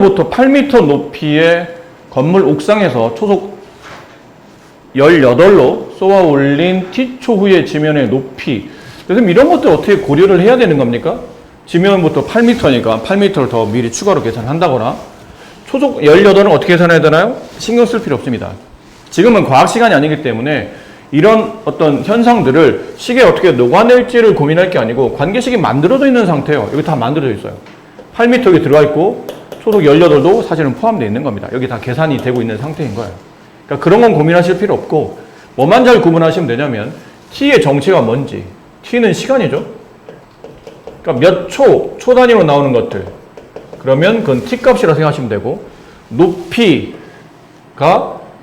부터 8m 높이의 건물 옥상에서 초속 18로 쏘아 올린 T초후의 지면의 높이. 그래서 이런 것들 어떻게 고려를 해야 되는 겁니까? 지면부터 8m니까 8m를 더 미리 추가로 계산한다거나, 초속 18은 어떻게 계산해야 되나요? 신경 쓸 필요 없습니다. 지금은 과학 시간이 아니기 때문에 이런 어떤 현상들을 식에 어떻게 녹아낼지를 고민할 게 아니고 관계식이 만들어져 있는 상태예요. 여기 다 만들어져 있어요. 8m 여기 들어가 있고 초속 18도 사실은 포함되어 있는 겁니다. 여기 다 계산이 되고 있는 상태인 거예요. 그러니까 그런 건 고민하실 필요 없고, 뭐만 잘 구분하시면 되냐면 t의 정체가 뭔지. t는 시간이죠. 그러니까 몇 초 단위로 나오는 것들, 그러면 그건 t 값이라고 생각하시면 되고, 높이가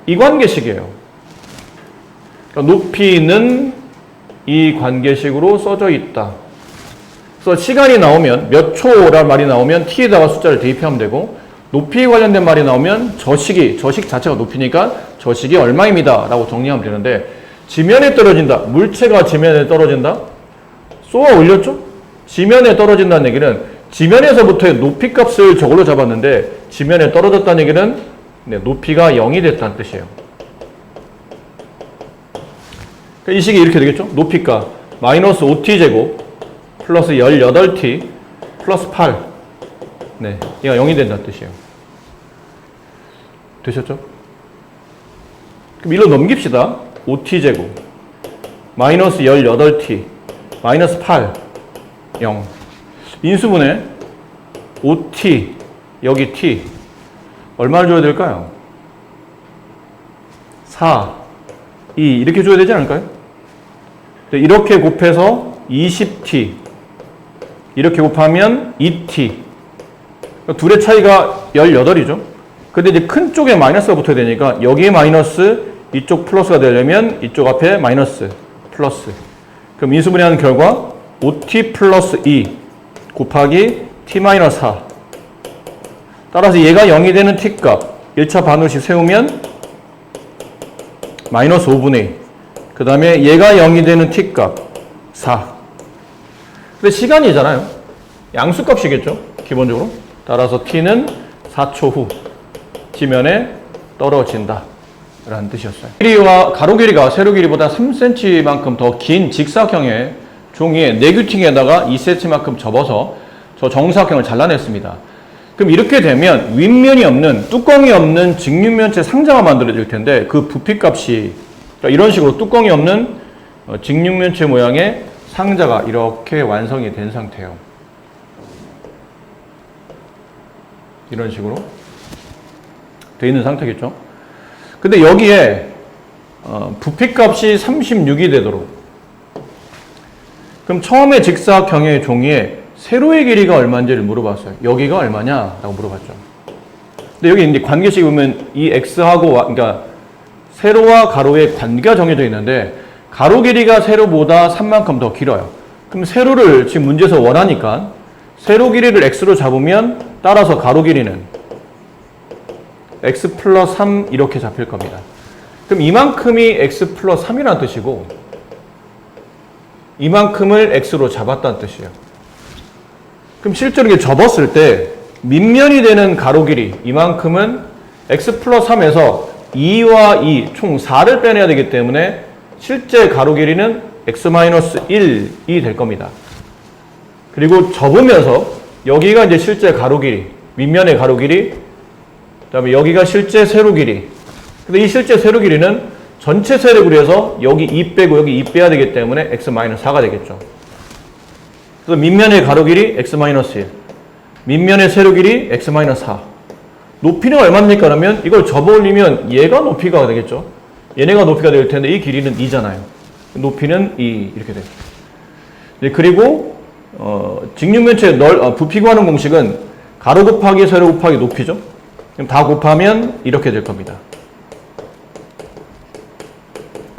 이 관계식이에요. 그러니까 높이는 이 관계식으로 써져 있다. 그래서 시간이 나오면, 몇 초란 말이 나오면 t에다가 숫자를 대입하면 되고, 높이에 관련된 말이 나오면 저식 자체가 높이니까 저식이 얼마입니다 라고 정리하면 되는데, 지면에 떨어진다, 물체가 지면에 떨어진다, 쏘아 올렸죠? 지면에 떨어진다는 얘기는 지면에서부터의 높이 값을 저걸로 잡았는데 지면에 떨어졌다는 얘기는 높이가 0이 됐다는 뜻이에요. 그러니까 이 식이 이렇게 되겠죠? 높이가 마이너스 5t제곱 플러스 18t 플러스 8. 네, 얘가 0이 된다는 뜻이에요. 되셨죠? 그럼 일로 넘깁시다. 5t제곱 마이너스 18t 마이너스 8 0. 인수분해 5t 여기 t 얼마를 줘야 될까요? 4 2 이렇게 줘야 되지 않을까요? 이렇게 곱해서 20t 이렇게 곱하면 2t. 둘의 차이가 18이죠. 근데 이제 큰 쪽에 마이너스가 붙어야 되니까 여기에 마이너스, 이쪽 플러스가 되려면 이쪽 앞에 마이너스, 플러스. 그럼 인수분해하는 결과 5t 플러스 2 곱하기 t 마이너스 4. 따라서 얘가 0이 되는 t값 1차 반올식 세우면 마이너스 5분의 1. 그 다음에 얘가 0이 되는 t값 4. 근데 시간이잖아요. 양수값이겠죠, 기본적으로. 따라서 t는 4초 후 지면에 떨어진다 라는 뜻이었어요. 길이와 가로 길이가 세로 길이보다 3cm만큼 더 긴 직사각형의 종이에 네규팅에다가 2cm만큼 접어서 저 정사각형을 잘라냈습니다. 그럼 이렇게 되면 윗면이 없는, 뚜껑이 없는 직육면체 상자가 만들어질 텐데, 그 부피값이 그러니까 이런 식으로 뚜껑이 없는 직육면체 모양의 상자가 이렇게 완성이 된 상태예요. 이런 식으로 되어 있는 상태겠죠. 근데 여기에 부피값이 36이 되도록, 그럼 처음에 직사각형의 종이에 세로의 길이가 얼마인지를 물어봤어요. 여기가 얼마냐라고 물어봤죠. 근데 여기 이제 관계식 보면 이 x하고 그러니까 세로와 가로의 관계가 정해져 있는데, 가로 길이가 세로보다 3만큼 더 길어요. 그럼 세로를 지금 문제에서 원하니까 세로 길이를 x로 잡으면 따라서 가로 길이는 x 플러스 3 이렇게 잡힐 겁니다. 그럼 이만큼이 x 플러스 3이라는 뜻이고, 이만큼을 x로 잡았다는 뜻이에요. 그럼 실제로 이게 접었을 때 밑면이 되는 가로 길이 이만큼은 x 플러스 3에서 2와 2 총 4를 빼내야 되기 때문에 실제 가로 길이는 x 마이너스 1이 될 겁니다. 그리고 접으면서 여기가 이제 실제 가로 길이, 밑면의 가로 길이, 그 다음에 여기가 실제 세로 길이. 근데 이 실제 세로 길이는 전체 세로 길이에서 여기 2 빼고 여기 2 빼야 되기 때문에 x-4가 되겠죠. 그래서 밑면의 가로 길이 x-1, 밑면의 세로 길이 x-4. 높이는 얼마입니까? 그러면 이걸 접어 올리면 얘가 높이가 되겠죠. 얘네가 높이가 될 텐데 이 길이는 2잖아요. 높이는 2 이렇게 돼요. 그리고 직육면체 부피 구하는 공식은 가로 곱하기 세로 곱하기 높이죠. 그럼 다 곱하면 이렇게 될 겁니다.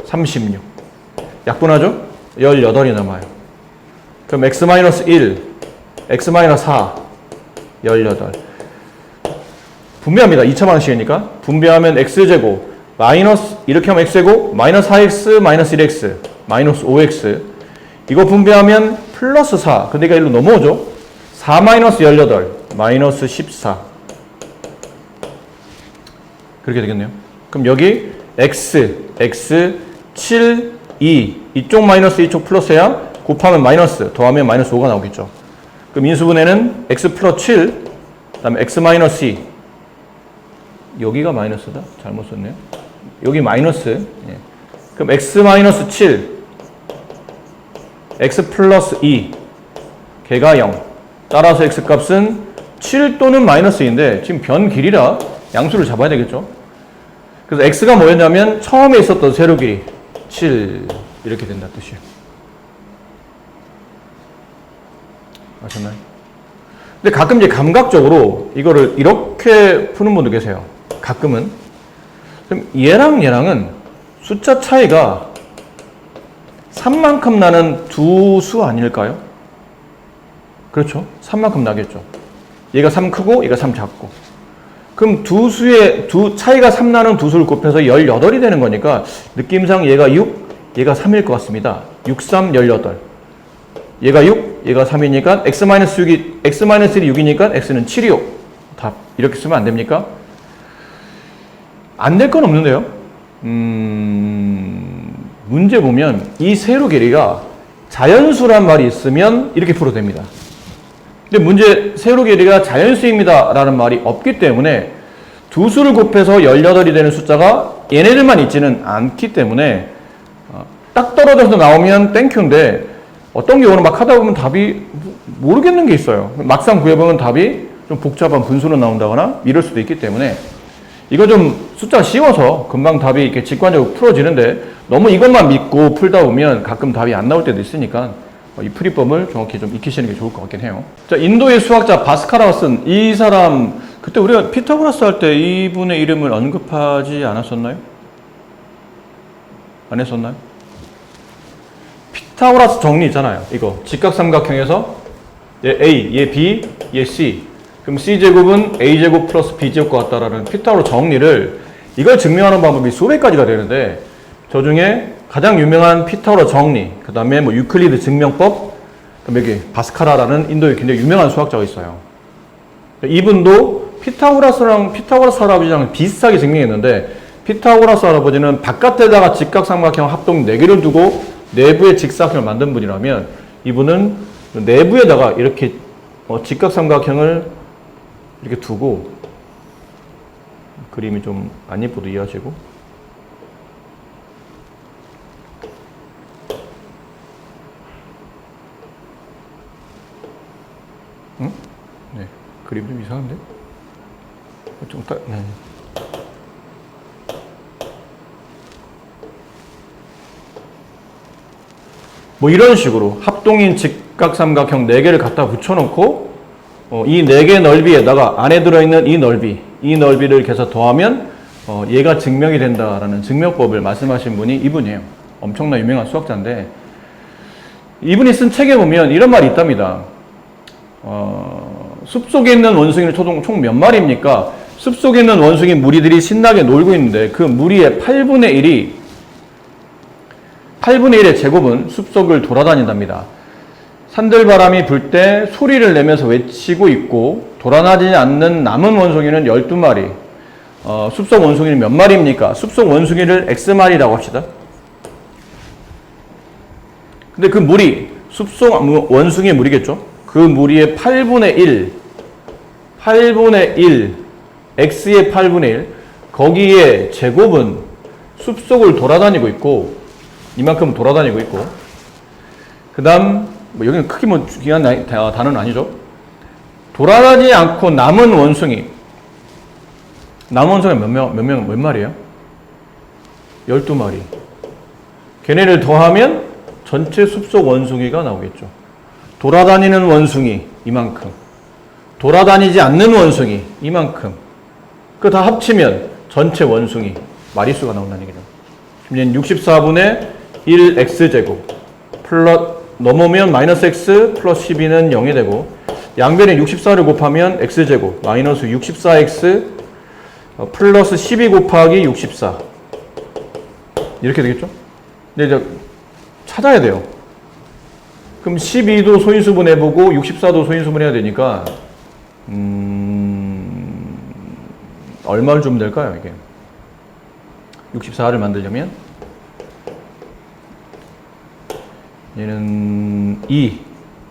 36. 약분하죠? 18이 남아요. 그럼 x-1, x-4, 18. 분배합니다. 2차 방식이니까. 분배하면 x제곱, 마이너스, 이렇게 하면 x제곱, 마이너스 4x, 마이너스 1x, 마이너스 5x. 이거 분배하면 플러스 4. 근데 이거 일로 넘어오죠? 4 마이너스 18, 마이너스 14. 그렇게 되겠네요. 그럼 여기 x, 7, 2 이쪽 마이너스 이쪽 플러스야 곱하면 마이너스 더하면 마이너스 5가 나오겠죠. 그럼 인수분해는 x 플러스 7 그 다음에 x 마이너스 2 여기가 마이너스다. 잘못 썼네요. 여기 마이너스 예. 그럼 x 마이너스 7 x 플러스 2 걔가 0 따라서 x 값은 7 또는 마이너스 2인데 지금 변 길이라 양수를 잡아야 되겠죠. 그래서 x가 뭐였냐면 처음에 있었던 세로 길이 7 이렇게 된다 뜻이에요. 아셨나요? 근데 가끔 이제 감각적으로 이거를 이렇게 푸는 분도 계세요. 가끔은. 그럼 얘랑은 숫자 차이가 3만큼 나는 두 수 아닐까요? 그렇죠. 3만큼 나겠죠. 얘가 3 크고 얘가 3 작고. 그럼 두 차이가 3 나는 두 수를 곱해서 18이 되는 거니까 느낌상 얘가 6, 얘가 3일 것 같습니다. 6, 3, 18. 얘가 6, 얘가 3이니까 x-6이 6이니까 x는 7이요. 답. 이렇게 쓰면 안 됩니까? 안 될 건 없는데요. 문제 보면 이 세로 길이가 자연수란 말이 있으면 이렇게 풀어도 됩니다. 근데 문제 세로 길이가 자연수입니다 라는 말이 없기 때문에 두 수를 곱해서 18이 되는 숫자가 얘네들만 있지는 않기 때문에 딱 떨어져서 나오면 땡큐인데 어떤 경우는 막 하다 보면 답이 모르겠는 게 있어요. 막상 구해보면 답이 좀 복잡한 분수로 나온다거나 이럴 수도 있기 때문에 이거 좀 숫자가 쉬워서 금방 답이 이렇게 직관적으로 풀어지는데 너무 이것만 믿고 풀다 보면 가끔 답이 안 나올 때도 있으니까 이 풀이법을 정확히 좀 익히시는 게 좋을 것 같긴 해요. 자, 인도의 수학자 바스카라슨 이 사람 그때 우리가 피타고라스 할 때 이분의 이름을 언급하지 않았었나요? 안 했었나요? 피타고라스 정리 있잖아요. 이거 직각삼각형에서 얘 A, 얘 B, 얘 C. 그럼 C제곱은 A제곱 플러스 B제곱 같다라는 피타고라스 정리를 이걸 증명하는 방법이 수백 가지가 되는데 저 중에 가장 유명한 피타고라스 정리, 그 다음에 뭐 유클리드 증명법, 그다음에 여기 바스카라라는 인도의 굉장히 유명한 수학자가 있어요. 이분도 피타고라스 할아버지랑 비슷하게 증명했는데 피타고라스 할아버지는 바깥에다가 직각삼각형 합동 4개를 두고 내부에 직사각형을 만든 분이라면 이분은 내부에다가 이렇게 직각삼각형을 이렇게 두고 그림이 좀 안 예뻐도 이해하시고 응? 네, 그림 좀 이상한데? 네. 뭐 이런 식으로 합동인 직각삼각형 4개를 갖다 붙여놓고 이 4개 넓이에다가 안에 들어있는 이 넓이를 이렇게 해서 더하면 얘가 증명이 된다라는 증명법을 말씀하신 분이 이분이에요. 엄청난 유명한 수학자인데 이분이 쓴 책에 보면 이런 말이 있답니다. 숲속에 있는 원숭이는 총 몇 마리입니까? 숲속에 있는 원숭이 무리들이 신나게 놀고 있는데 그 무리의 8분의 1의 제곱은 숲속을 돌아다닌답니다. 산들바람이 불 때 소리를 내면서 외치고 있고 돌아다니지 않는 남은 원숭이는 12마리. 숲속 원숭이는 몇 마리입니까? 숲속 원숭이를 X마리라고 합시다. 근데 그 무리, 숲속 원숭이의 무리겠죠? 그 무리의 8분의 1, X의 8분의 1, 거기에 제곱은 숲속을 돌아다니고 있고, 이만큼 돌아다니고 있고, 그 다음, 여기는 크게 중요한 단어는 아니죠. 돌아다니지 않고 남은 원숭이. 남은 원숭이가 몇 마리예요? 12마리. 걔네를 더하면 전체 숲속 원숭이가 나오겠죠. 돌아다니는 원숭이, 이만큼. 돌아다니지 않는 원숭이, 이만큼. 그거 다 합치면 전체 원숭이, 마리수가 나온다는 얘기죠. 그럼 64분의 1x제곱. 넘으면 마이너스 x 플러스 12는 0이 되고, 양변에 64를 곱하면 x제곱, 마이너스 64x 플러스 12 곱하기 64. 이렇게 되겠죠? 근데 이제 찾아야 돼요. 그럼 12도 소인수분 해보고 64도 소인수분 해야 되니까 얼마를 주면 될까요, 이게? 64를 만들려면 얘는 2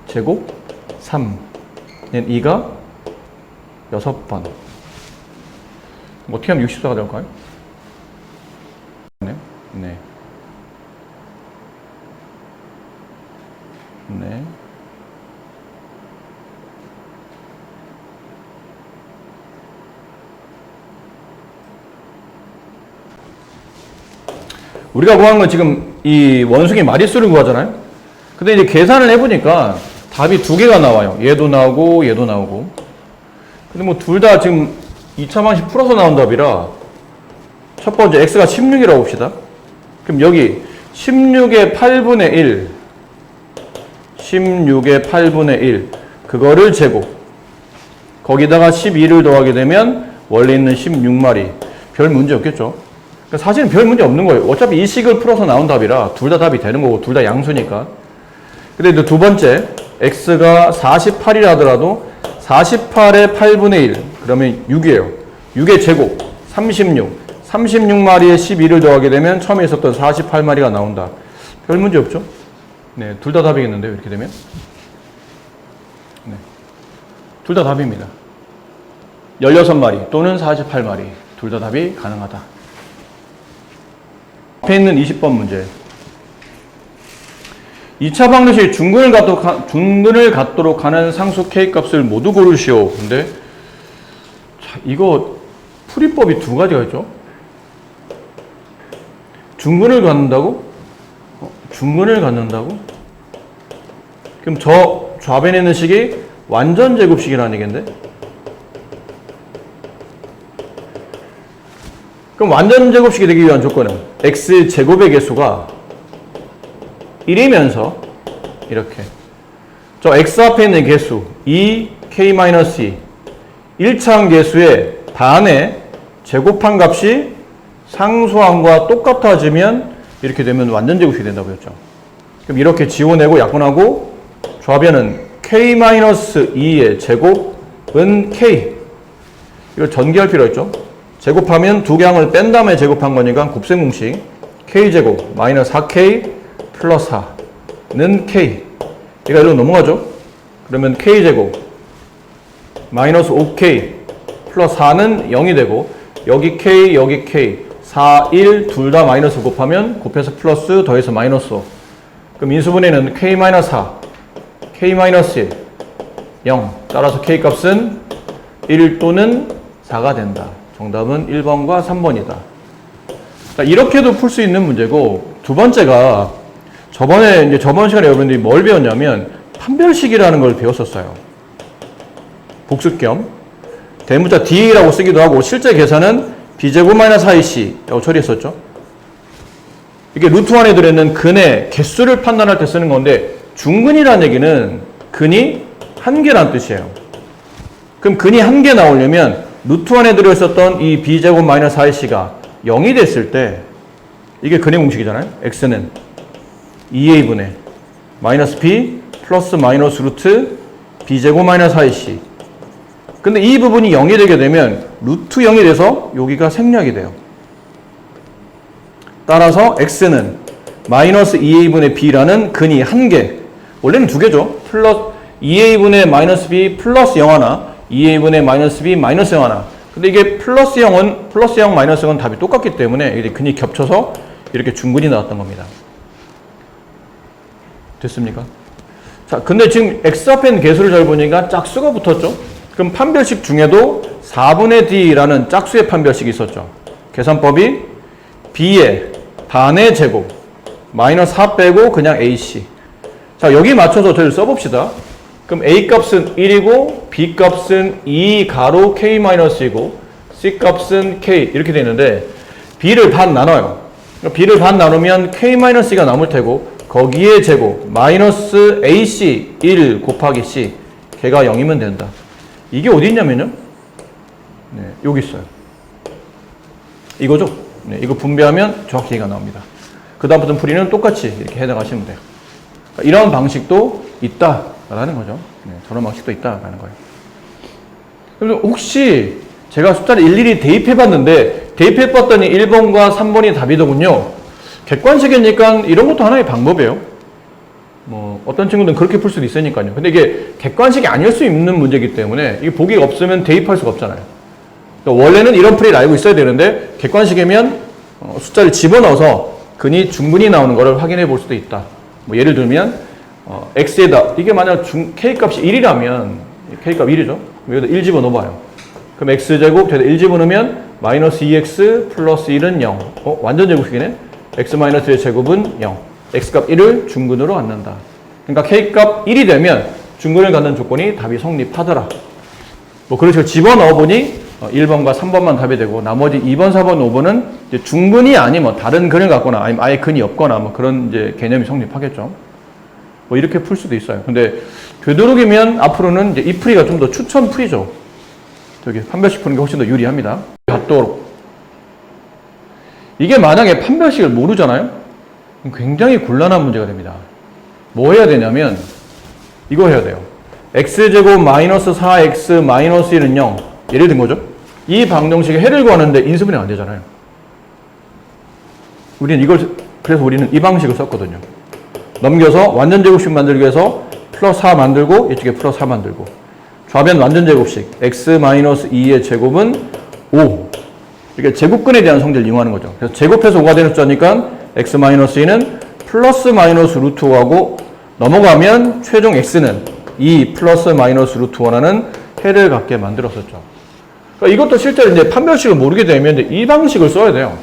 제곱 3 얘는 2가 6번. 어떻게 하면 64가 될까요? 네. 네. 네. 우리가 구한 건 지금 이 원숭이 마릿수를 구하잖아요. 근데 이제 계산을 해보니까 답이 두 개가 나와요. 얘도 나오고 얘도 나오고. 근데 뭐 둘 다 지금 2차 방식 풀어서 나온 답이라 첫 번째 x가 16이라고 봅시다. 그럼 여기 16의 8분의 1 16의 8분의 1 그거를 제곱 거기다가 12를 더하게 되면 원래 있는 16마리 별 문제 없겠죠. 그러니까 사실은 별 문제 없는 거예요. 어차피 이 식을 풀어서 나온 답이라 둘 다 답이 되는 거고 둘 다 양수니까. 근데 이제 두 번째 x가 48이라 하더라도 48의 8분의 1 그러면 6이에요. 6의 제곱 36마리에 12를 더하게 되면 처음에 있었던 48마리가 나온다. 별 문제 없죠? 네, 둘 다 답이겠는데요, 이렇게 되면? 네. 둘 다 답입니다. 16마리 또는 48마리. 둘 다 답이 가능하다. 앞에 있는 20번 문제. 2차 방정식 중근을 갖도록 하는 상수 k 값을 모두 고르시오. 근데, 자, 이거 풀이법이 두 가지가 있죠? 중근을 갖는다고? 중근을 갖는다고? 그럼 저 좌변에 있는 식이 완전 제곱식이라는 얘기인데? 그럼 완전 제곱식이 되기 위한 조건은 x 제곱의 개수가 1이면서 이렇게 저 x 앞에 있는 개수 2k-2 1차항 개수의 반의 제곱한 값이 상수항과 똑같아지면 이렇게 되면 완전 제곱식이 된다고 했죠. 그럼 이렇게 지워내고 약분하고 좌변은 k-2의 제곱은 k 이걸 전개할 필요가 있죠. 제곱하면 두 개항을 뺀 다음에 제곱한 거니까 곱셈 공식 k제곱 마이너스 4k 플러스 4는 k 얘가 이리로 넘어가죠. 그러면 k제곱 마이너스 5k 플러스 4는 0이 되고 여기 k 여기 k 4, 1 둘 다 마이너스 곱하면 곱해서 플러스 더해서 마이너스 5 그럼 인수분해는 k-4 k-1 0 따라서 k 값은 1 또는 4가 된다. 정답은 1번과 3번이다. 자, 이렇게도 풀 수 있는 문제고 두 번째가 저번 시간에 여러분들이 뭘 배웠냐면 판별식이라는 걸 배웠었어요. 복습 겸 대문자 D라고 쓰기도 하고 실제 계산은 B제곱 마이너스 4AC 라고 처리했었죠. 이게 루트 안에 들어있는 근의 개수를 판단할 때 쓰는 건데 중근이라는 얘기는 근이 한 개란 뜻이에요. 그럼 근이 한 개 나오려면 루트 안에 들어있었던 이 B제곱 마이너스 4AC가 0이 됐을 때 이게 근의 공식이잖아요. X는 2A분의 마이너스 B 플러스 마이너스 루트 B제곱 마이너스 4AC 근데 이 부분이 0이 되게 되면 루트 0이 돼서 여기가 생략이 돼요. 따라서 X는 마이너스 2A분의 B라는 근이 한 개 원래는 두 개죠. 플러스 2A분의 마이너스 B 플러스 0 하나 2A분의 마이너스 B 마이너스 0 하나 근데 이게 플러스 0은 플러스 0 마이너스 0은 답이 똑같기 때문에 이게 근이 겹쳐서 이렇게 중근이 나왔던 겁니다. 됐습니까? 자, 근데 지금 X 앞에 있는 개수를 잘 보니까 짝수가 붙었죠? 그럼 판별식 중에도 4분의 D라는 짝수의 판별식이 있었죠. 계산법이 B의 반의 제곱 마이너스 4 빼고 그냥 AC 자, 여기 맞춰서 저희를 써봅시다. 그럼 A 값은 1이고 B 값은 2 가로 K-이고 C 값은 K 이렇게 되는데 B를 반 나눠요. B를 반 나누면 K-가 남을 테고 거기에 제곱 마이너스 AC 1 곱하기 C 걔가 0이면 된다. 이게 어디 있냐면요. 네, 여기 있어요. 이거죠. 네, 이거 분배하면 정확히 얘가 나옵니다. 그 다음부터 풀이는 똑같이 이렇게 해나가시면 돼요. 그러니까 이런 방식도 있다라는 거죠. 네, 저런 방식도 있다라는 거예요. 그럼 혹시 제가 숫자를 일일이 대입해 봤는데 대입해봤더니 1번과 3번이 답이더군요. 객관식이니까 이런 것도 하나의 방법이에요. 뭐 어떤 친구들은 그렇게 풀 수도 있으니까요. 근데 이게 객관식이 아닐 수 있는 문제이기 때문에 이게 보기가 없으면 대입할 수가 없잖아요. 그러니까 원래는 이런 풀이를 알고 있어야 되는데 객관식이면 숫자를 집어넣어서 근이 중근이 나오는 것을 확인해 볼 수도 있다. 뭐 예를 들면 x에다 이게 만약 k값이 1이라면 k값 1이죠. 여기다 1 집어넣어봐요. 그럼 x제곱 여기다 1 집어넣으면 마이너스 2x 플러스 1은 0. 완전 제곱식이네. x 마이너스 1의 제곱은 0. x값 1을 중근으로 갖는다. 그러니까 k값 1이 되면 중근을 갖는 조건이 답이 성립하더라. 뭐 그런 식으로 집어넣어보니 1번과 3번만 답이 되고 나머지 2번, 4번, 5번은 이제 중근이 아니면 다른 근을 갖거나 아니면 아예 근이 없거나 뭐 그런 이제 개념이 성립하겠죠. 뭐 이렇게 풀 수도 있어요. 근데 되도록이면 앞으로는 이제 이 풀이가 좀 더 추천 풀이죠. 저기 판별식 푸는 게 훨씬 더 유리합니다. 같도록. 이게 만약에 판별식을 모르잖아요? 그럼 굉장히 곤란한 문제가 됩니다. 뭐 해야 되냐면 이거 해야 돼요. x제곱 마이너스 4x 마이너스 1은 0. 예를 든 거죠. 이 방정식의 해를 구하는데 인수분해 안 되잖아요. 그래서 우리는 이 방식을 썼거든요. 넘겨서 완전 제곱식 만들기 위해서 플러스 4 만들고 이쪽에 플러스 4 만들고 좌변 완전 제곱식 x 마이너스 2의 제곱은 5. 이렇게 제곱근에 대한 성질을 이용하는 거죠. 그래서 제곱해서 5가 되는 숫자니까 x 마이너스 2는 플러스 마이너스 루트 5하고 넘어가면 최종 x는 2 플러스 마이너스 루트 5라는 해를 갖게 만들었었죠. 그러니까 이것도 실제로 이제 판별식을 모르게 되면 이 방식을 써야 돼요.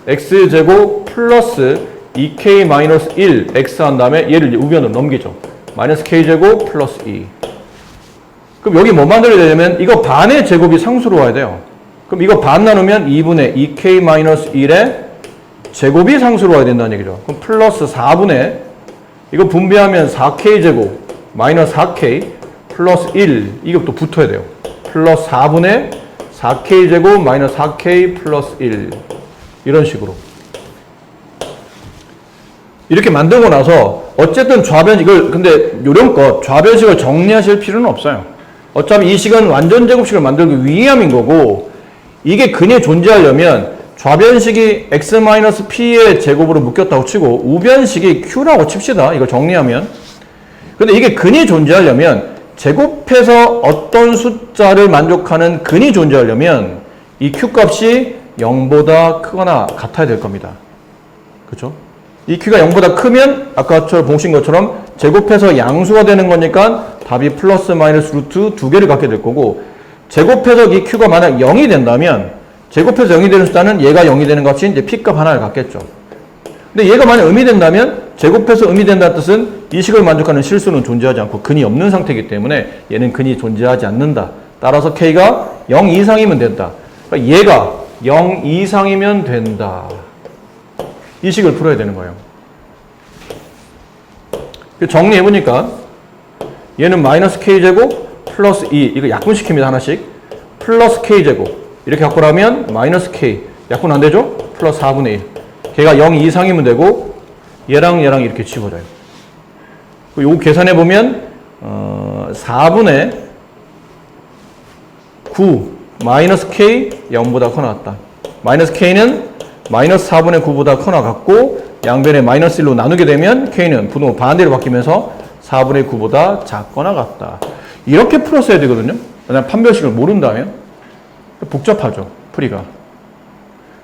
x제곱 플러스 2k 마이너스 1 x 한 다음에 얘를 이제 우변으로 넘기죠. 마이너스 k제곱 플러스 2. 그럼 여기 뭐 만들어야 되냐면 이거 반의 제곱이 상수로 와야 돼요. 그럼 이거 반 나누면 2분의 2k 마이너스 1의 제곱이 상수로 와야 된다는 얘기죠. 그럼 플러스 4분의 이거 분배하면 4k 제곱 마이너스 4k 플러스 1 이것도 붙어야 돼요. 플러스 4분의 4k 제곱 마이너스 4k 플러스 1 이런 식으로 이렇게 만들고 나서 어쨌든 좌변 이걸 근데 요령껏 좌변식을 정리하실 필요는 없어요. 어차피 이 식은 완전 제곱식을 만들기 위함인 거고 이게 근이 존재하려면 좌변식이 x-p의 제곱으로 묶였다고 치고 우변식이 q라고 칩시다. 이걸 정리하면 근데 이게 근이 존재하려면 제곱해서 어떤 숫자를 만족하는 근이 존재하려면 이 q값이 0보다 크거나 같아야 될 겁니다. 그렇죠? 이 q가 0보다 크면 아까처럼 보신 것처럼 제곱해서 양수가 되는 거니까 답이 플러스 마이너스 루트 두 개를 갖게 될 거고 제곱해서 이 q가 만약 0이 된다면 제곱해서 0이 되는 숫자는 얘가 0이 되는 것 같이 이제 p값 하나를 갖겠죠. 근데 얘가 만약 음이 된다면 제곱해서 음이 된다는 뜻은 이 식을 만족하는 실수는 존재하지 않고 근이 없는 상태이기 때문에 얘는 근이 존재하지 않는다. 따라서 k가 0 이상이면 된다. 그러니까 얘가 0 이상이면 된다. 이 식을 풀어야 되는 거예요. 정리해보니까 얘는 마이너스 k제곱 플러스 2 이거 약분시킵니다. 하나씩 플러스 k제곱 이렇게 갖고 나면 마이너스 k 약분 안 되죠? 플러스 4분의 1 걔가 0 이상이면 되고 얘랑 이렇게 지워져요. 요거 계산해보면 4분의 9 마이너스 k 0보다 커 나왔다. 마이너스 k는 마이너스 4분의 9보다 커 나갔고 양변에 마이너스 1로 나누게 되면 k는 분호 반대로 바뀌면서 4분의 9보다 작거나 같다. 이렇게 풀었어야 되거든요. 만약 판별식을 모른다면 복잡하죠. 풀이가.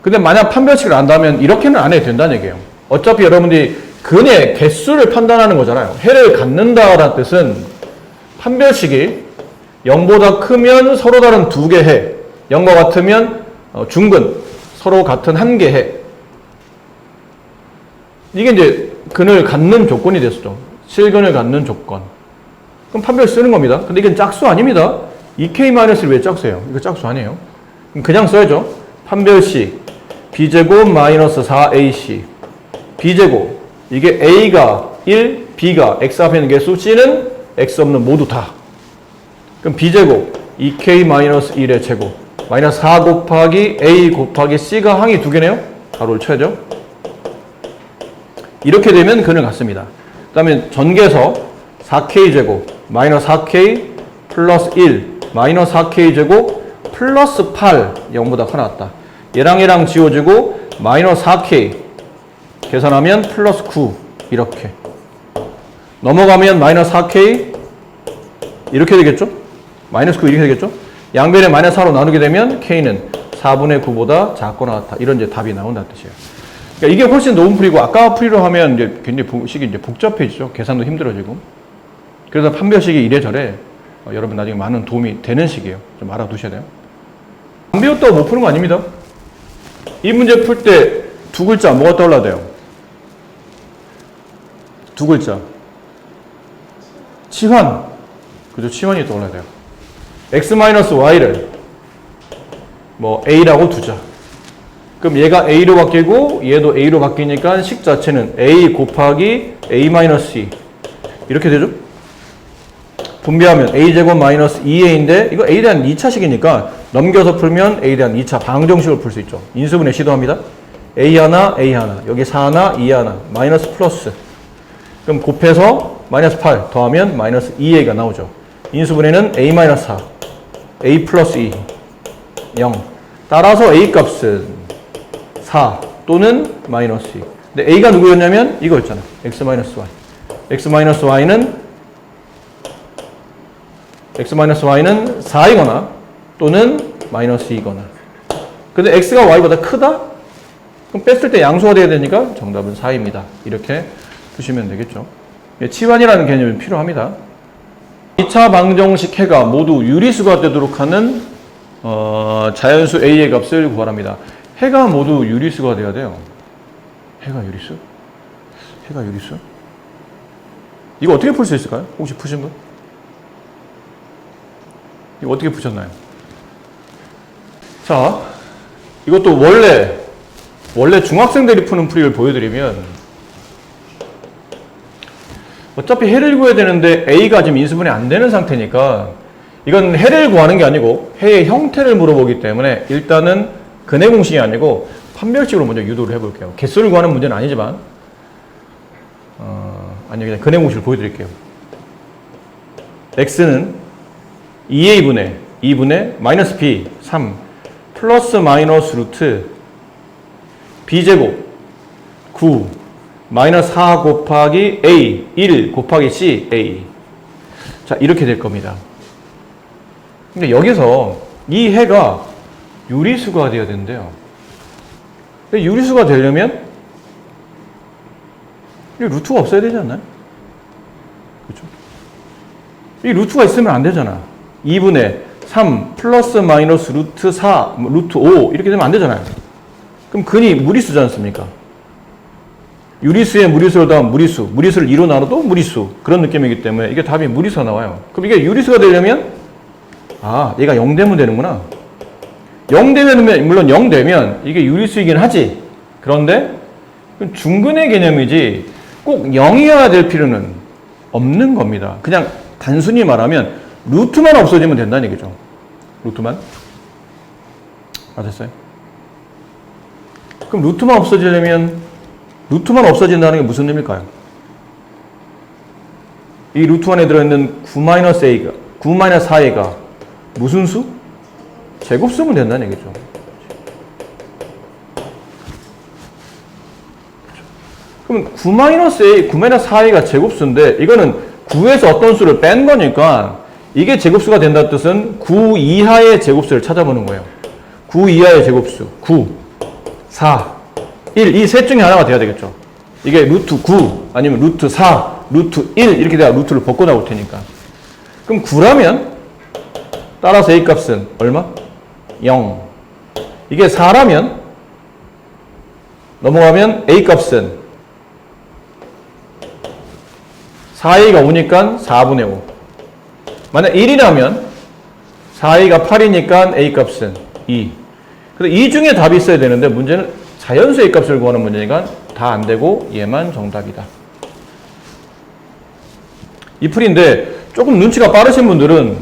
근데 만약 판별식을 안다면 이렇게는 안 해도 된다는 얘기예요. 어차피 여러분들이 근의 개수를 판단하는 거잖아요. 해를 갖는다라는 뜻은 판별식이 0보다 크면 서로 다른 두 개 해. 0과 같으면 중근, 서로 같은 한 개 해. 이게 이제 근을 갖는 조건이 됐었죠. 실근을 갖는 조건. 그럼 판별식 쓰는 겁니다. 근데 이게 짝수 아닙니다. 2k-를 왜 짝수예요? 이거 짝수 아니에요. 그냥 써야죠. 판별식 b제곱 마이너스 4ac b제곱 이게 a가 1, b가 x 앞에 있는 개수, c는 x 없는 모두 다. 그럼 b제곱 2k-1의 제곱 마이너스 4 곱하기 a 곱하기 c가 항이 두 개네요. 가로를 쳐야죠. 이렇게 되면 근을 갖습니다. 그 다음에 전개서 4k제곱 마이너스 4k 플러스 1 마이너스 4k제곱 플러스 8 0보다 커 나왔다. 얘랑 지워지고 마이너스 4k 계산하면 플러스 9 이렇게 넘어가면 마이너스 4k 이렇게 되겠죠? 마이너스 9 이렇게 되겠죠? 양변에 마이너스 4로 나누게 되면 k는 4분의 9보다 작거나 같다. 이런 이제 답이 나온다는 뜻이에요. 그러니까 이게 훨씬 높은 풀이고 아까 풀이로 하면 이제 굉장히 식이 이제 복잡해지죠. 계산도 힘들어지고. 그래서 판별식이 이래저래 여러분 나중에 많은 도움이 되는 식이에요. 좀 알아두셔야 돼요. 안 배웠다고 못 푸는 거 아닙니다. 이 문제 풀 때 두 글자 뭐가 떠올라야 돼요? 두 글자. 치환. 그죠? 치환이 떠올라야 돼요. x-y를 뭐 a라고 두자. 그럼 얘가 a로 바뀌고 얘도 a로 바뀌니까 식 자체는 a 곱하기 a-2 이렇게 되죠? 분배하면 a제곱 마이너스 2a인데 이거 a에 대한 2차식이니까 넘겨서 풀면 a에 대한 2차 방정식을 풀 수 있죠. 인수분해 시도합니다. a 하나 여기 4 하나 2 하나 마이너스 플러스 그럼 곱해서 마이너스 8 더하면 마이너스 2a가 나오죠. 인수분해는 a-4 a 플러스 2 0 따라서 a 값은 4 또는 마이너스 2 근데 a가 누구였냐면 이거였잖아. x-y x-y는 4이거나 또는 마이너스 2거나 근데 x가 y보다 크다? 그럼 뺐을 때 양수가 돼야 되니까 정답은 4입니다. 이렇게 푸시면 되겠죠. 치환이라는 개념이 필요합니다. 2차 방정식 해가 모두 유리수가 되도록 하는 자연수 a의 값을 구하랍니다. 해가 모두 유리수가 돼야 돼요. 해가 유리수? 이거 어떻게 풀 수 있을까요? 혹시 푸신 분? 이거 어떻게 푸셨나요? 자, 이것도 원래 중학생들이 푸는 풀이를 보여드리면 어차피 해를 구해야 되는데 a가 지금 인수분해 안 되는 상태니까 이건 해를 구하는 게 아니고 해의 형태를 물어보기 때문에 일단은 근해 공식이 아니고 판별식으로 먼저 유도를 해볼게요. 개수를 구하는 문제는 아니지만 아니 그냥 근해 공식을 보여드릴게요. x는 2분의 마이너스 b 3 플러스 마이너스 루트 b제곱 9 마이너스 4 곱하기 a 1 곱하기 c a 자 이렇게 될 겁니다. 근데 여기서 이 해가 유리수가 되어야 된대요. 근데 유리수가 되려면 이 루트가 없어야 되지 않나요? 그렇죠? 이 루트가 있으면 안 되잖아. 2분의 3 플러스 마이너스 루트 4 루트 5 이렇게 되면 안 되잖아요. 그럼 근이 무리수지 않습니까? 유리수에 무리수를 더하면 무리수를 2로 나눠도 무리수 그런 느낌이기 때문에 이게 답이 무리수가 나와요. 그럼 이게 유리수가 되려면 얘가 0 되면 되는구나. 0 되면 물론 0 되면 이게 유리수이긴 하지. 그런데 중근의 개념이지 꼭 0이어야 될 필요는 없는 겁니다. 그냥 단순히 말하면 루트만 없어지면 된다는 얘기죠. 루트만. 맞았어요? 그럼 루트만 없어진다는 게 무슨 의미일까요? 이 루트 안에 들어있는 9-4a가 무슨 수? 제곱수면 된다는 얘기죠. 그럼 9-4a가 제곱수인데 이거는 9에서 어떤 수를 뺀 거니까 이게 제곱수가 된다는 뜻은 9 이하의 제곱수를 찾아보는 거예요. 9 이하의 제곱수 9, 4, 1 이 셋 중에 하나가 돼야 되겠죠. 이게 루트 9 아니면 루트 4, 루트 1 이렇게 돼야 루트를 벗고 나올 테니까. 그럼 9라면 따라서 a 값은 얼마? 0. 이게 4라면 넘어가면 a 값은 4a가 5니까 4분의 5. 만약 1이라면 4a가 8이니까 a 값은 2. 그래서 이 중에 답이 있어야 되는데 문제는 자연수 a 값을 구하는 문제니까 다 안 되고 얘만 정답이다. 이 풀인데 조금 눈치가 빠르신 분들은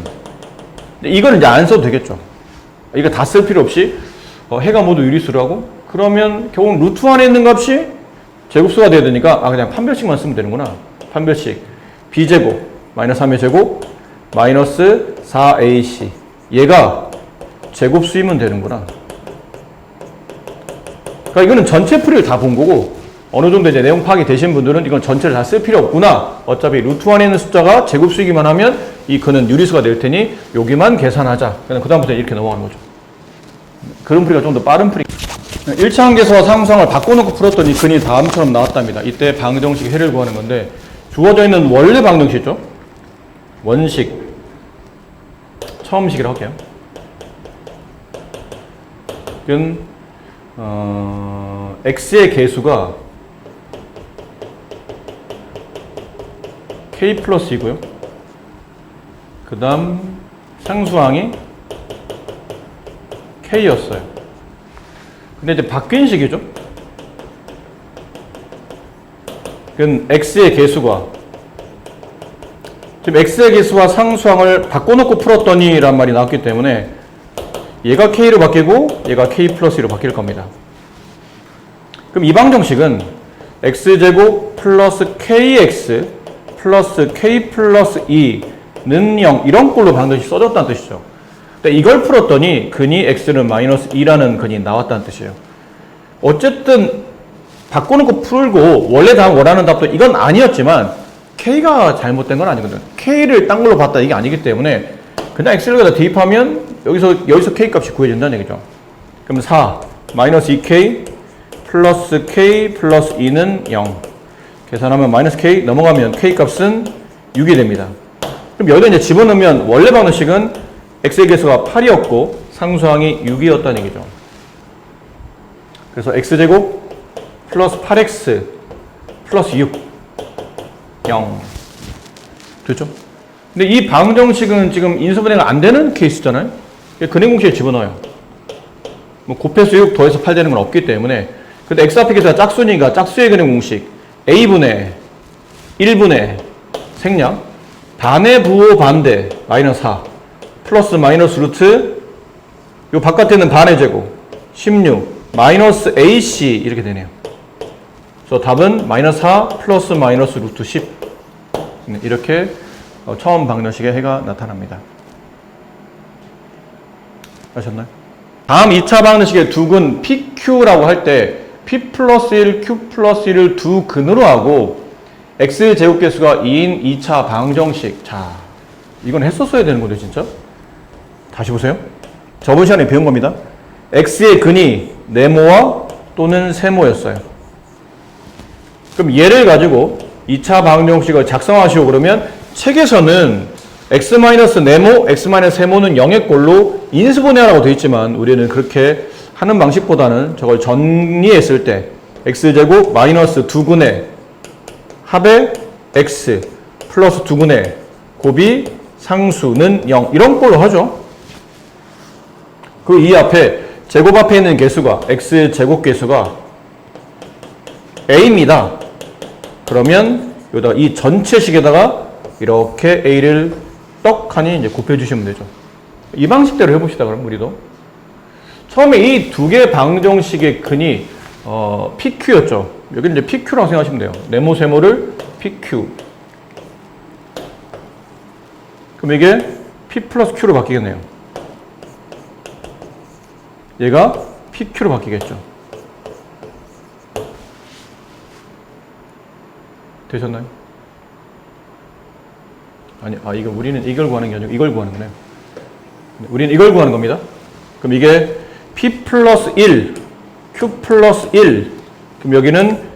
이거는 이제 안 써도 되겠죠. 이거 다 쓸 필요 없이 해가 모두 유리수라고? 그러면 결국 루트 안에 있는 값이 제곱수가 돼야 되니까 그냥 판별식만 쓰면 되는구나. 판별식 b제곱 마이너스 3의 제곱 마이너스 4ac 얘가 제곱수이면 되는구나. 자, 이거는 전체 풀이를 다 본 거고, 어느 정도 이제 내용 파악이 되신 분들은 이건 전체를 다 쓸 필요 없구나. 어차피 루트 안에 있는 숫자가 제곱수이기만 하면 이 근은 유리수가 될 테니 여기만 계산하자. 그냥 그다음부터 이렇게 넘어가는 거죠. 그런 풀이가 좀 더 빠른 풀이. 1차 한계수와 상수항을 바꿔놓고 풀었더니 근이 다음처럼 나왔답니다. 이때 방정식 해를 구하는 건데, 주어져 있는 원래 방정식이죠. 원식. 처음식이라고 할게요. 근, x의 개수가 k 플러스 이고요. 그 다음 상수항이 k였어요. 근데 이제 바뀐 식이죠. 그건 x의 개수가, 지금 x의 개수와 상수항을 바꿔놓고 풀었더니 란 말이 나왔기 때문에 얘가 k로 바뀌고 얘가 k 플러스 2로 바뀔 겁니다. 그럼 이 방정식은 x제곱 플러스 kx 플러스 k 플러스 2는 0 이런 꼴로 방정식 써졌다는 뜻이죠. 근데 이걸 풀었더니 근이 x는 마이너스 2라는 근이 나왔다는 뜻이에요. 어쨌든 바꿔놓고 풀고 원래 다 원하는 답도 이건 아니었지만 k가 잘못된 건 아니거든. k를 딴 걸로 봤다 이게 아니기 때문에 그냥 x를 갖다 대입하면 여기서 k 값이 구해진다는 얘기죠. 그럼 4 마이너스 2k 플러스 k 플러스 2는 0 계산하면 마이너스 k 넘어가면 k 값은 6이 됩니다. 그럼 여기다 이제 집어넣으면 원래 방정식은 x의 개수가 8이었고 상수항이 6이었다는 얘기죠. 그래서 x제곱 플러스 8x 플러스 6 0 됐죠? 근데 이 방정식은 지금 인수분해가 안 되는 케이스잖아요. 근해 공식에 집어넣어요. 뭐 곱해서 6 더해서 8 되는 건 없기 때문에. 근데 x 앞에 계수가 짝수니까 짝수의 근해 공식 a분의 1분의 생략 반의 부호 반대 마이너스 4 플러스 마이너스 루트 요 바깥에는 반의 제곱 16 마이너스 ac 이렇게 되네요. 그래서 답은 마이너스 4 플러스 마이너스 루트 10 이렇게 처음 방정식의 해가 나타납니다. 아셨나요? 다음 2차 방정식의 두 근 PQ라고 할 때 P 플러스 1, Q 플러스 1을 두 근으로 하고 X 제곱계수가 2인 2차 방정식. 자, 이건 했었어야 되는 건데 진짜? 다시 보세요. 저번 시간에 배운 겁니다. X의 근이 네모와 또는 세모였어요. 그럼 얘를 가지고 2차 방정식을 작성하시오 그러면 책에서는 x-네모, x-세모는 0의 꼴로 인수분해하라고 되어 있지만 우리는 그렇게 하는 방식보다는 저걸 정리했을 때 x제곱 마이너스 2분의 합의 x 플러스 2분의 곱이 상수는 0 이런 꼴로 하죠. 그리고 이 앞에 제곱 앞에 있는 개수가 x제곱 개수가 a입니다. 그러면 여기다가 이 전체식에다가 이렇게 a를 떡하니 이제 곱해주시면 되죠. 이 방식대로 해봅시다. 그럼 우리도 처음에 이 두 개 방정식의 근이 PQ였죠. 여기는 이제 PQ라고 생각하시면 돼요. 네모 세모를 PQ. 그럼 이게 P 플러스 Q로 바뀌겠네요. 얘가 PQ로 바뀌겠죠. 되셨나요? 아니, 이거 우리는 이걸 구하는 게 아니고 이걸 구하는 거네요. 우리는 이걸 구하는 겁니다. 그럼 이게 P 플러스 1, Q 플러스 1. 그럼 여기는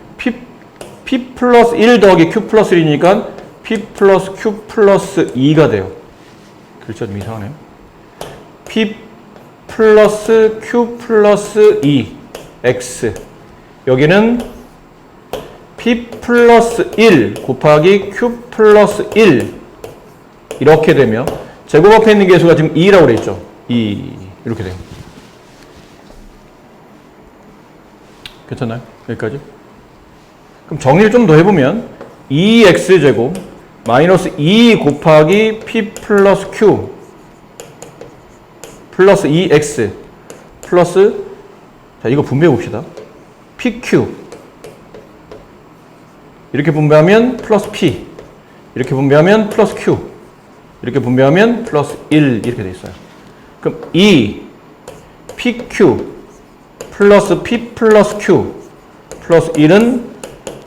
P 플러스 1 더하기 Q 플러스 1이니까 P 플러스 Q 플러스 2가 돼요. 글자 좀 이상하네요. P 플러스 Q 플러스 2, X. 여기는 P 플러스 1 곱하기 Q 플러스 1 이렇게 되면 제곱 앞에 있는 개수가 지금 2라고 되어 있죠. 2 이렇게 돼요. 괜찮나요? 여기까지? 그럼 정리를 좀 더 해보면 2x제곱 마이너스 2 곱하기 P 플러스 Q 플러스 2x 플러스 자 이거 분배해 봅시다. PQ 이렇게 분배하면 플러스 P 이렇게 분배하면 플러스 Q 이렇게 분배하면 플러스 1 이렇게 돼 있어요. 그럼 2 PQ 플러스 P 플러스 Q 플러스 1은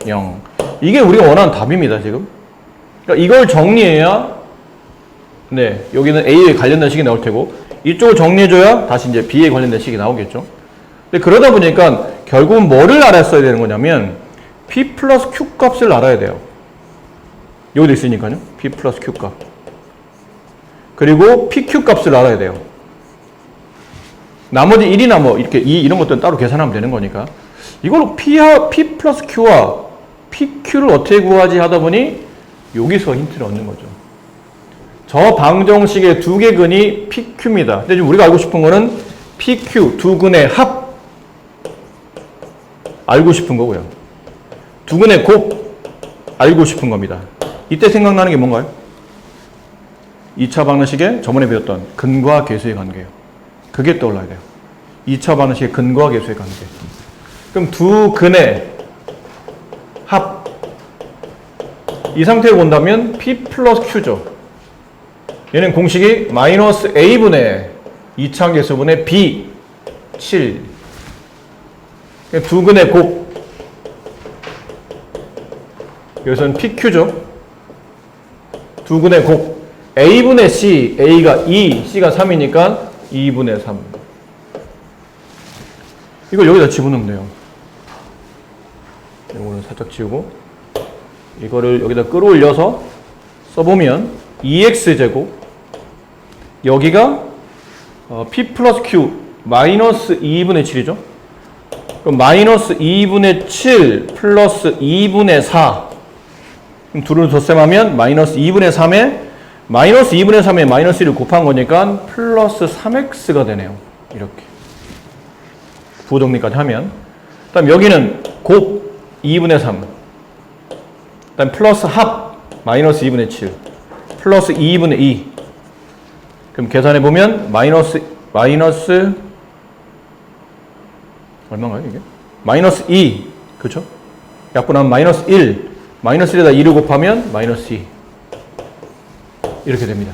0. 이게 우리가 원하는 답입니다, 지금. 그러니까 이걸 정리해야, 네, 여기는 A에 관련된 식이 나올 테고, 이쪽을 정리해줘야 다시 이제 B에 관련된 식이 나오겠죠. 근데 그러다 보니까 결국은 뭐를 알았어야 되는 거냐면, P 플러스 Q 값을 알아야 돼요. 여기도 있으니까요. P 플러스 Q 값. 그리고 PQ 값을 알아야 돼요. 나머지 1이나 뭐 이렇게 이런 것들은 따로 계산하면 되는 거니까. 이걸로 P 플러스 Q와 PQ를 어떻게 구하지 하다 보니 여기서 힌트를 얻는 거죠. 저 방정식의 두 개 근이 PQ입니다. 근데 지금 우리가 알고 싶은 거는 PQ 두 근의 합 알고 싶은 거고요. 두 근의 곱 알고 싶은 겁니다. 이때 생각나는 게 뭔가요? 2차 방정식에 저번에 배웠던 근과 계수의 관계예요. 그게 떠올라야 돼요. 2차 방정식의 근과 계수의 관계. 그럼 두 근의 합. 이 상태로 본다면 P 플러스 Q죠. 얘는 공식이 마이너스 A분의 2차 계수분의 B 7. 두 근의 곱. 여기서는 PQ죠. 두 근의 곱. A분의 C, A가 2, C가 3이니까 2분의 3. 이걸 여기다 집어넣으면 돼요. 이거는 살짝 지우고 이거를 여기다 끌어올려서 써보면 2x제곱 여기가 P 플러스 Q 마이너스 2분의 7이죠. 그럼 마이너스 2분의 7 플러스 2분의 4 그럼 둘을 덧셈하면 마이너스 2분의 3에 마이너스 2분의 3에 마이너스 1을 곱한 거니까 플러스 3x가 되네요. 이렇게 부호 정리까지 하면 그다음 여기는 곱 2분의 3 그다음 플러스 합 마이너스 2분의 7 플러스 2분의 2 그럼 계산해보면 마이너스 얼마인가요 이게? 마이너스 2 그렇죠? 약분하면 마이너스 1 마이너스 1에다 2를 곱하면 마이너스 2 이렇게 됩니다.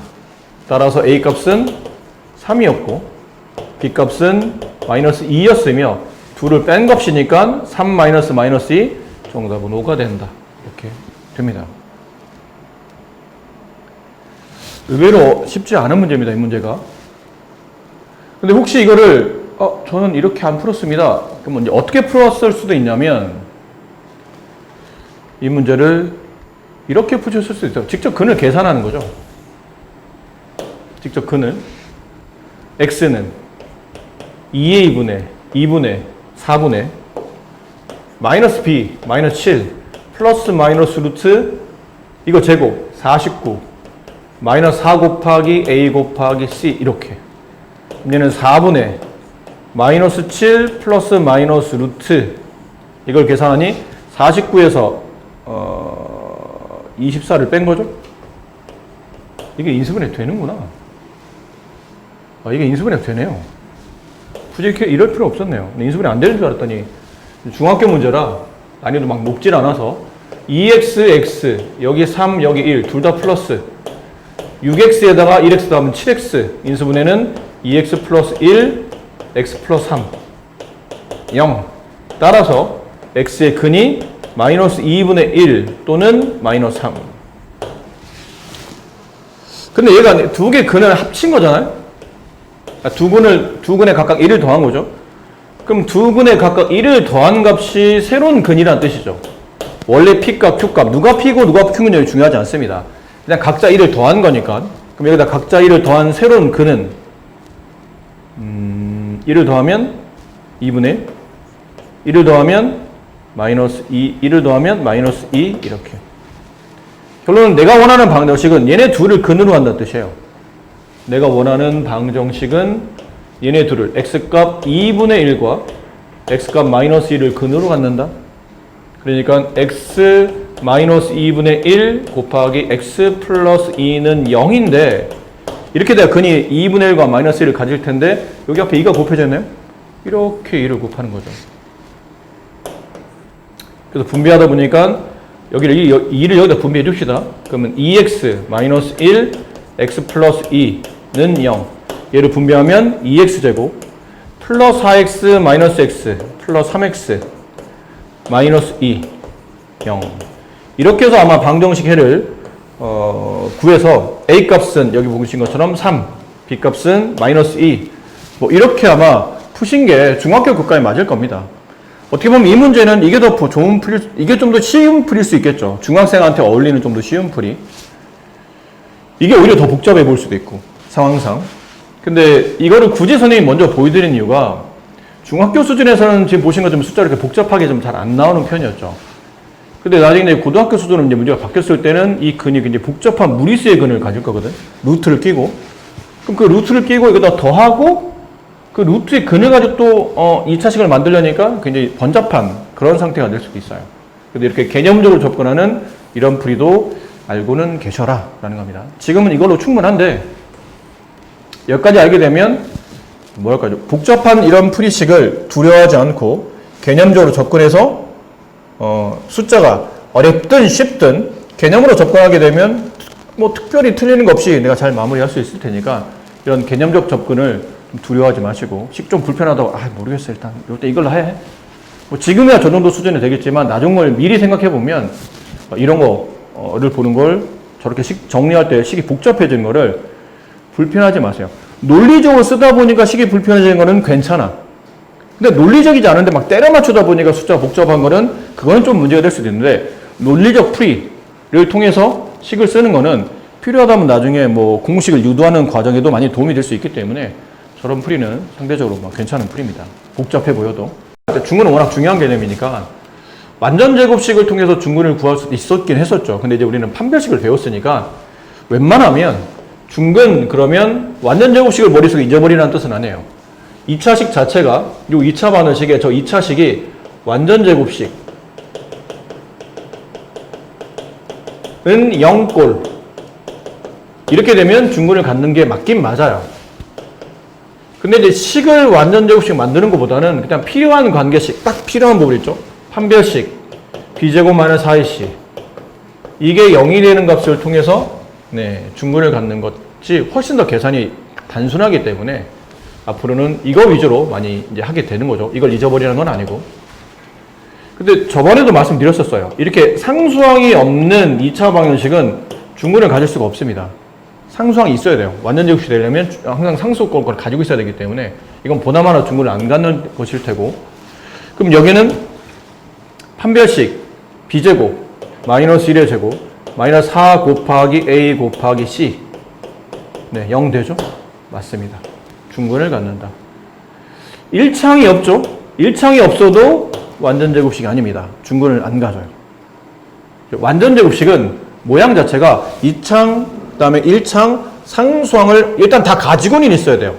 따라서 A 값은 3이었고 B 값은 마이너스 2였으며 둘을 뺀 값이니까 3 마이너스 마이너스 2 정답은 5가 된다. 이렇게 됩니다. 의외로 쉽지 않은 문제입니다. 이 문제가. 근데 혹시 이거를 저는 이렇게 안 풀었습니다. 그럼 이제 어떻게 풀었을 수도 있냐면 이 문제를 이렇게 푸셨을 수도 있어요. 직접 근을 계산하는 거죠. 직접 근을 x는 2a분의 2분의 4분의 마이너스 b 마이너스 7 플러스 마이너스 루트 이거 제곱 49 마이너스 4 곱하기 a 곱하기 c 이렇게 얘는 4분의 마이너스 7 플러스 마이너스 루트 이걸 계산하니 49에서 24를 뺀 거죠. 이게 인수분해 되는구나. 이게 인수분해 되네요. 굳이 이렇게 이럴 필요 없었네요. 인수분해 안 되는 줄 알았더니 중학교 문제라 난이도 막 높질 않아서 2x, 여기 3, 여기 1 둘 다 플러스 6x에다가 1x 더하면 7x 인수분해는 2x 플러스 1 x 플러스 3 0 따라서 x의 근이 마이너스 2분의 1 또는 마이너스 3 근데 얘가 두 개 근을 합친 거잖아요. 두 근에 각각 1을 더한 거죠. 그럼 두 근에 각각 1을 더한 값이 새로운 근이라는 뜻이죠. 원래 P값, Q값 누가 P고 누가 Q는 여기 중요하지 않습니다. 그냥 각자 1을 더한 거니까. 그럼 여기다 각자 1을 더한 새로운 근은 1을 더하면 2분의 1을 더하면 마이너스 2, 1을 더하면 마이너스 2 이렇게. 결론은 내가 원하는 방정식은 얘네 둘을 근으로 한다는 뜻이에요. 내가 원하는 방정식은 얘네 둘을 x값 2분의 1과 x값 마이너스 1을 근으로 갖는다. 그러니까 x 마이너스 2분의 1 곱하기 x 플러스 2는 0인데 이렇게 돼야 근이 2분의 1과 마이너스 1을 가질 텐데 여기 앞에 2가 곱해졌네요. 이렇게 2를 곱하는 거죠. 그래서 분배하다 보니까 여기를 2를 여기다 분배해 줍시다. 그러면 2x 마이너스 1 x 플러스 2는 0 얘를 분배하면 2x제곱 플러스 4x 마이너스 x 플러스 3x 마이너스 2 0 이렇게 해서 아마 방정식 해를 구해서 a 값은 여기 보신 것처럼 3, b 값은 마이너스 2 뭐 이렇게 아마 푸신 게 중학교 끝까지 맞을 겁니다. 어떻게 보면 이 문제는 이게 더 좋은 이게 좀 더 쉬운 풀일 수 있겠죠. 중학생한테 어울리는 좀 더 쉬운 풀이. 이게 오히려 더 복잡해 보일 수도 있고, 상황상. 근데 이거를 굳이 선생님이 먼저 보여드린 이유가 중학교 수준에서는 지금 보신 것처럼 숫자가 이렇게 복잡하게 좀 잘 안 나오는 편이었죠. 근데 나중에 이제 고등학교 수준으로 이제 문제가 바뀌었을 때는 이 근이 굉장히 복잡한 무리수의 근을 가질 거거든. 루트를 끼고. 그럼 그 루트를 끼고 여기다 더하고 그 루트의 근을 가지고 또 2차식을 만들려니까 굉장히 번잡한 그런 상태가 될 수도 있어요. 근데 이렇게 개념적으로 접근하는 이런 풀이도 알고는 계셔라 라는 겁니다. 지금은 이걸로 충분한데 여기까지 알게 되면 뭐랄까요? 복잡한 이런 풀이식을 두려워하지 않고 개념적으로 접근해서 숫자가 어렵든 쉽든 개념으로 접근하게 되면 뭐 특별히 틀리는 거 없이 내가 잘 마무리할 수 있을 테니까 이런 개념적 접근을 좀 두려워하지 마시고 식 좀 불편하다고 모르겠어 일단 이럴 때 이걸로 해. 뭐 지금이야 저 정도 수준이 되겠지만 나중 걸 미리 생각해 보면 이런 거를 보는 걸 저렇게 식 정리할 때 식이 복잡해지는 거를 불편하지 마세요. 논리적으로 쓰다 보니까 식이 불편해지는 거는 괜찮아. 근데 논리적이지 않은데 막 때려 맞추다 보니까 숫자가 복잡한 거는 그거는 좀 문제가 될 수도 있는데 논리적 풀이를 통해서 식을 쓰는 거는 필요하다면 나중에 뭐 공식을 유도하는 과정에도 많이 도움이 될 수 있기 때문에 저런 풀이는 상대적으로 괜찮은 풀입니다. 복잡해 보여도. 중근은 워낙 중요한 개념이니까 완전 제곱식을 통해서 중근을 구할 수 있었긴 했었죠. 근데 이제 우리는 판별식을 배웠으니까 웬만하면 중근 그러면 완전 제곱식을 머릿속에 잊어버리라는 뜻은 아니에요. 2차식 자체가 요 2차 반응식에 저 2차식이 완전 제곱식은 0꼴 이렇게 되면 중근을 갖는 게 맞긴 맞아요. 근데 이제 식을 완전 제곱식 만드는 것보다는 그냥 필요한 관계식, 딱 필요한 부분 있죠. 판별식, b제곱 마이너스 4ac 이게 0이 되는 값을 통해서 중근을 갖는 것이 훨씬 더 계산이 단순하기 때문에 앞으로는 이거 위주로 많이 이제 하게 되는 거죠. 이걸 잊어버리는 건 아니고. 근데 저번에도 말씀드렸었어요. 이렇게 상수항이 없는 2차 방정식은 중근을 가질 수가 없습니다. 상수항이 있어야 돼요. 완전 제곱식이 되려면 항상 상수권을 가지고 있어야 되기 때문에 이건 보나마나 중근을 안 갖는 것일 테고. 그럼 여기는 판별식 b제곱 마이너스 1의 제곱 마이너스 4 곱하기 a 곱하기 c 0 되죠? 맞습니다. 중근을 갖는다. 1창이 없죠? 1창이 없어도 완전 제곱식이 아닙니다. 중근을 안 가져요. 완전 제곱식은 모양 자체가 2창, 그 다음에 1창, 상수항을 일단 다 가지고는 있어야 돼요.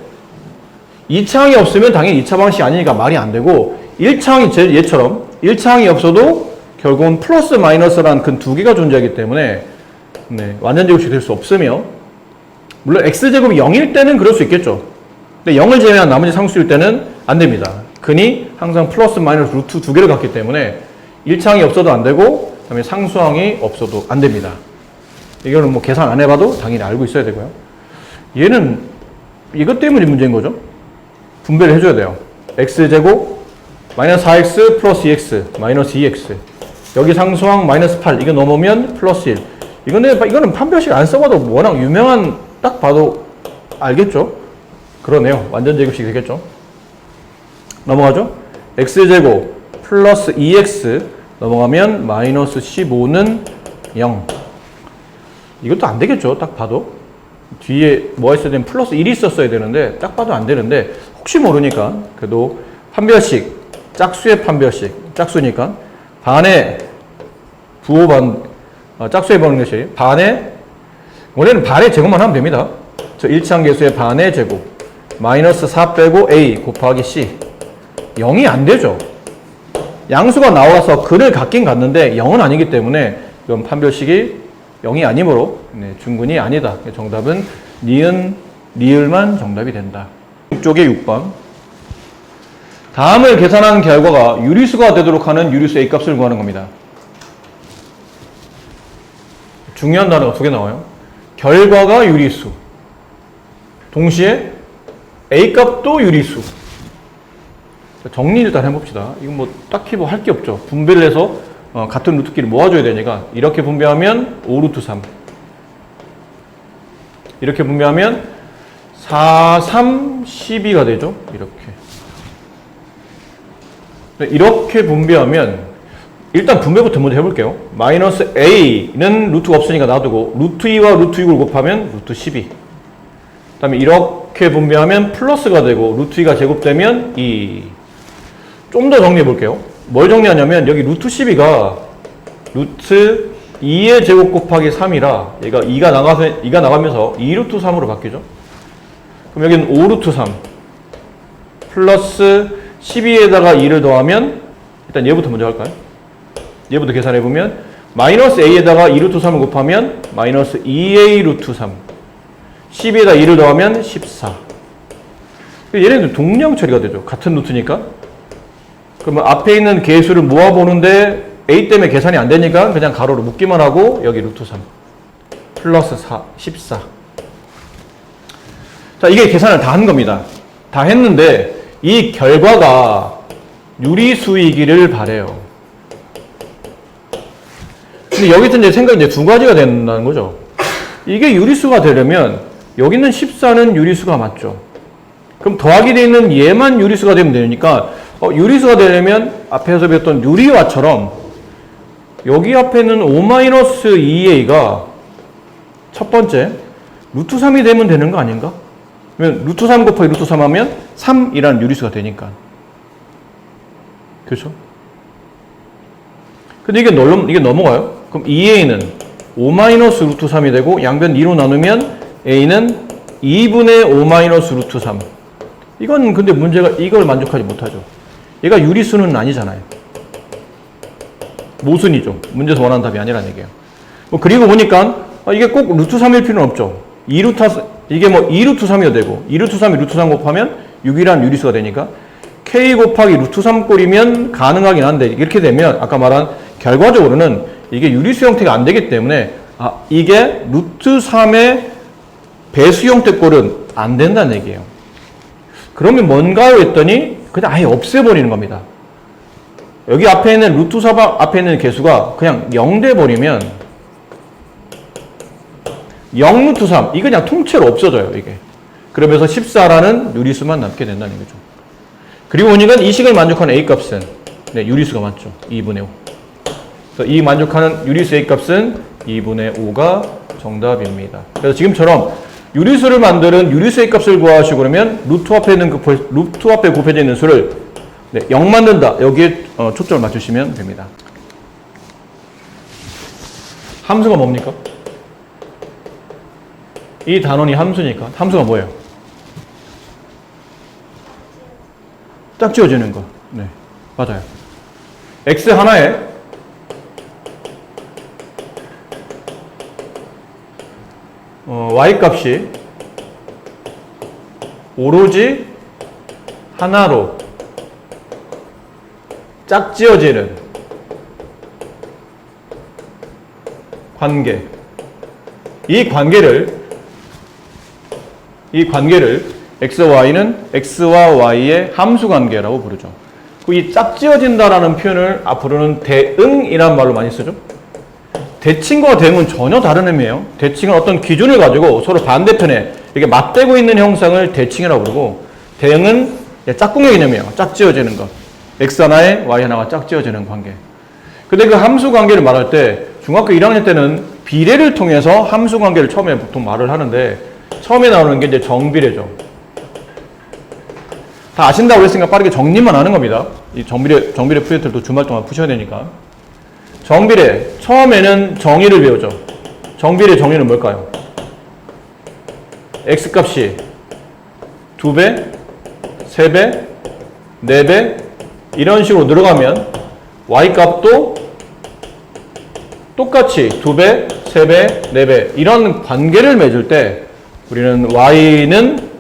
2창이 없으면 당연히 2차 방식이 아니니까 말이 안 되고 1창이 얘처럼 1창이 없어도 결국은 플러스 마이너스라는 근 두 개가 존재하기 때문에 완전 제곱식이 될 수 없으며 물론 x제곱이 0일 때는 그럴 수 있겠죠. 근데 0을 제외한 나머지 상수일 때는 안 됩니다. 근이 항상 플러스 마이너스 루트 두 개를 갖기 때문에 1창이 없어도 안 되고 그다음에 상수항이 없어도 안 됩니다. 이거는 뭐 계산 안 해봐도 당연히 알고 있어야 되고요. 얘는 이것 때문에 문제인 거죠. 분배를 해줘야 돼요. x제곱 마이너스 4x 플러스 2x 마이너스 2x 여기 상수항 마이너스 8 이거 넘으면 플러스 1 이거는 판별식 안 써봐도 워낙 유명한 딱 봐도 알겠죠? 그러네요. 완전 제곱식이 되겠죠? 넘어가죠? x제곱 플러스 2x 넘어가면 마이너스 15는 0 이것도 안 되겠죠? 딱 봐도 뒤에 뭐가 있어야 되면 플러스 1이 있었어야 되는데 딱 봐도 안 되는데 혹시 모르니까 그래도 판별식 짝수의 판별식 짝수니까 반의 부호반 짝수의 방정식 반의 원래는 반의 제곱만 하면 됩니다. 저 1창 계수의 반의 제곱 마이너스 4 빼고 a 곱하기 c 0이 안 되죠. 양수가 나와서 근을 갖긴 갖는데 0은 아니기 때문에 이건 판별식이 0이 아니므로 중근이 아니다. 정답은 니은, 리을만 정답이 된다. 쪽에 6번 다음을 계산한 결과가 유리수가 되도록 하는 유리수 A값을 구하는 겁니다. 중요한 단어가 두 개 나와요. 결과가 유리수 동시에 A값도 유리수 정리 일단 해봅시다. 이건 뭐 딱히 뭐 할 게 없죠. 분배를 해서 같은 루트끼리 모아줘야 되니까 이렇게 분배하면 5루트 3 이렇게 분배하면 4, 3, 12가 되죠. 이렇게 분배하면 일단 분배부터 먼저 해볼게요. 마이너스 A는 루트가 없으니까 놔두고 루트 2와 루트 6을 곱하면 루트 12. 그 다음에 이렇게 분배하면 플러스가 되고 루트 2가 제곱되면 2. 좀 더 정리해 볼게요. 뭘 정리하냐면 여기 루트 12가 루트 2의 제곱 곱하기 3이라 얘가 2가 나가면서 2루트 3으로 바뀌죠. 그럼 여기는 5루트 3 플러스 12에다가 2를 더하면 일단 얘부터 먼저 할까요? 얘부터 계산해보면 마이너스 a에다가 2루트 3을 곱하면 마이너스 2a 루트 3 12에다 2를 더하면 14. 얘네들 동량 처리가 되죠. 같은 루트니까. 그러면 앞에 있는 개수를 모아보는데 a 때문에 계산이 안 되니까 그냥 가로로 묶기만 하고 여기 루트 3 플러스 4, 14. 자, 이게 계산을 다 한 겁니다. 다 했는데 이 결과가 유리수이기를 바래요. 근데 여기서 이제 생각이 두 가지가 된다는 거죠. 이게 유리수가 되려면 여기는 14는 유리수가 맞죠. 그럼 더하기 되어 있는 얘만 유리수가 되면 되니까 유리수가 되려면 앞에서 배웠던 유리화처럼 여기 앞에는 5-2a가 첫 번째 루트 3이 되면 되는 거 아닌가? 그러면 루트 3 곱하기 루트 3 하면 3이라는 유리수가 되니까. 그렇죠? 근데 이게 넘어가요. 그럼 2a는 5-루트 3이 되고 양변 2로 나누면 a는 2분의 5-루트 3. 이건 근데 문제가 이걸 만족하지 못하죠. 얘가 유리수는 아니잖아요. 모순이죠. 문제에서 원하는 답이 아니라는 얘기예요. 그리고 보니까 이게 꼭 루트 3일 필요는 없죠. 이게 뭐 2루트 3이어도 되고 2루트 3이 루트 3 곱하면 6이라는 유리수가 되니까 k 곱하기 루트 3 꼴이면 가능하긴 한데 이렇게 되면 아까 말한 결과적으로는 이게 유리수 형태가 안 되기 때문에 이게 루트 3의 배수 형태 꼴은 안 된다는 얘기예요. 그러면 뭔가요 했더니 그냥 아예 없애버리는 겁니다. 여기 앞에 있는 루트 4 앞에 있는 개수가 그냥 0 돼버리면 0루트 3 이거 그냥 통째로 없어져요. 이게 그러면서 14라는 유리수만 남게 된다는 거죠. 그리고 보니까 이 식을 만족하는 A값은 유리수가 맞죠. 2분의 5. 그래서 이 만족하는 유리수 A값은 2분의 5가 정답입니다. 그래서 지금처럼 유리수를 만드는 유리수 A값을 구하시고 그러면 루트 앞에 곱해져 있는 수를 0 만든다. 여기에 초점을 맞추시면 됩니다. 함수가 뭡니까? 이 단원이 함수니까 함수가 뭐예요? 짝 지워지는 거. 네, 맞아요. x 하나에 y 값이 오로지 하나로 짝지어지는 관계. 이 관계를 x와 y의 함수 관계라고 부르죠. 이 짝지어진다라는 표현을 앞으로는 대응이라는 말로 많이 쓰죠. 대칭과 대응은 전혀 다른 의미예요. 대칭은 어떤 기준을 가지고 서로 반대편에 이렇게 맞대고 있는 형상을 대칭이라고 부르고, 대응은 짝꿍의 개념이에요. 짝지어지는 것. x 하나에 y 하나가 짝지어지는 관계. 근데 그 함수 관계를 말할 때 중학교 1학년 때는 비례를 통해서 함수 관계를 처음에 보통 말을 하는데, 처음에 나오는 게 이제 정비례죠. 다 아신다고 했으니까 빠르게 정리만 하는 겁니다. 이 정비례 프로젝트도 주말 동안 푸셔야 되니까. 정비례, 처음에는 정의를 배우죠. 정비례 정의는 뭘까요? x값이 2배, 3배, 4배 이런 식으로 늘어가면 y값도 똑같이 2배, 3배, 4배 이런 관계를 맺을 때 우리는 y는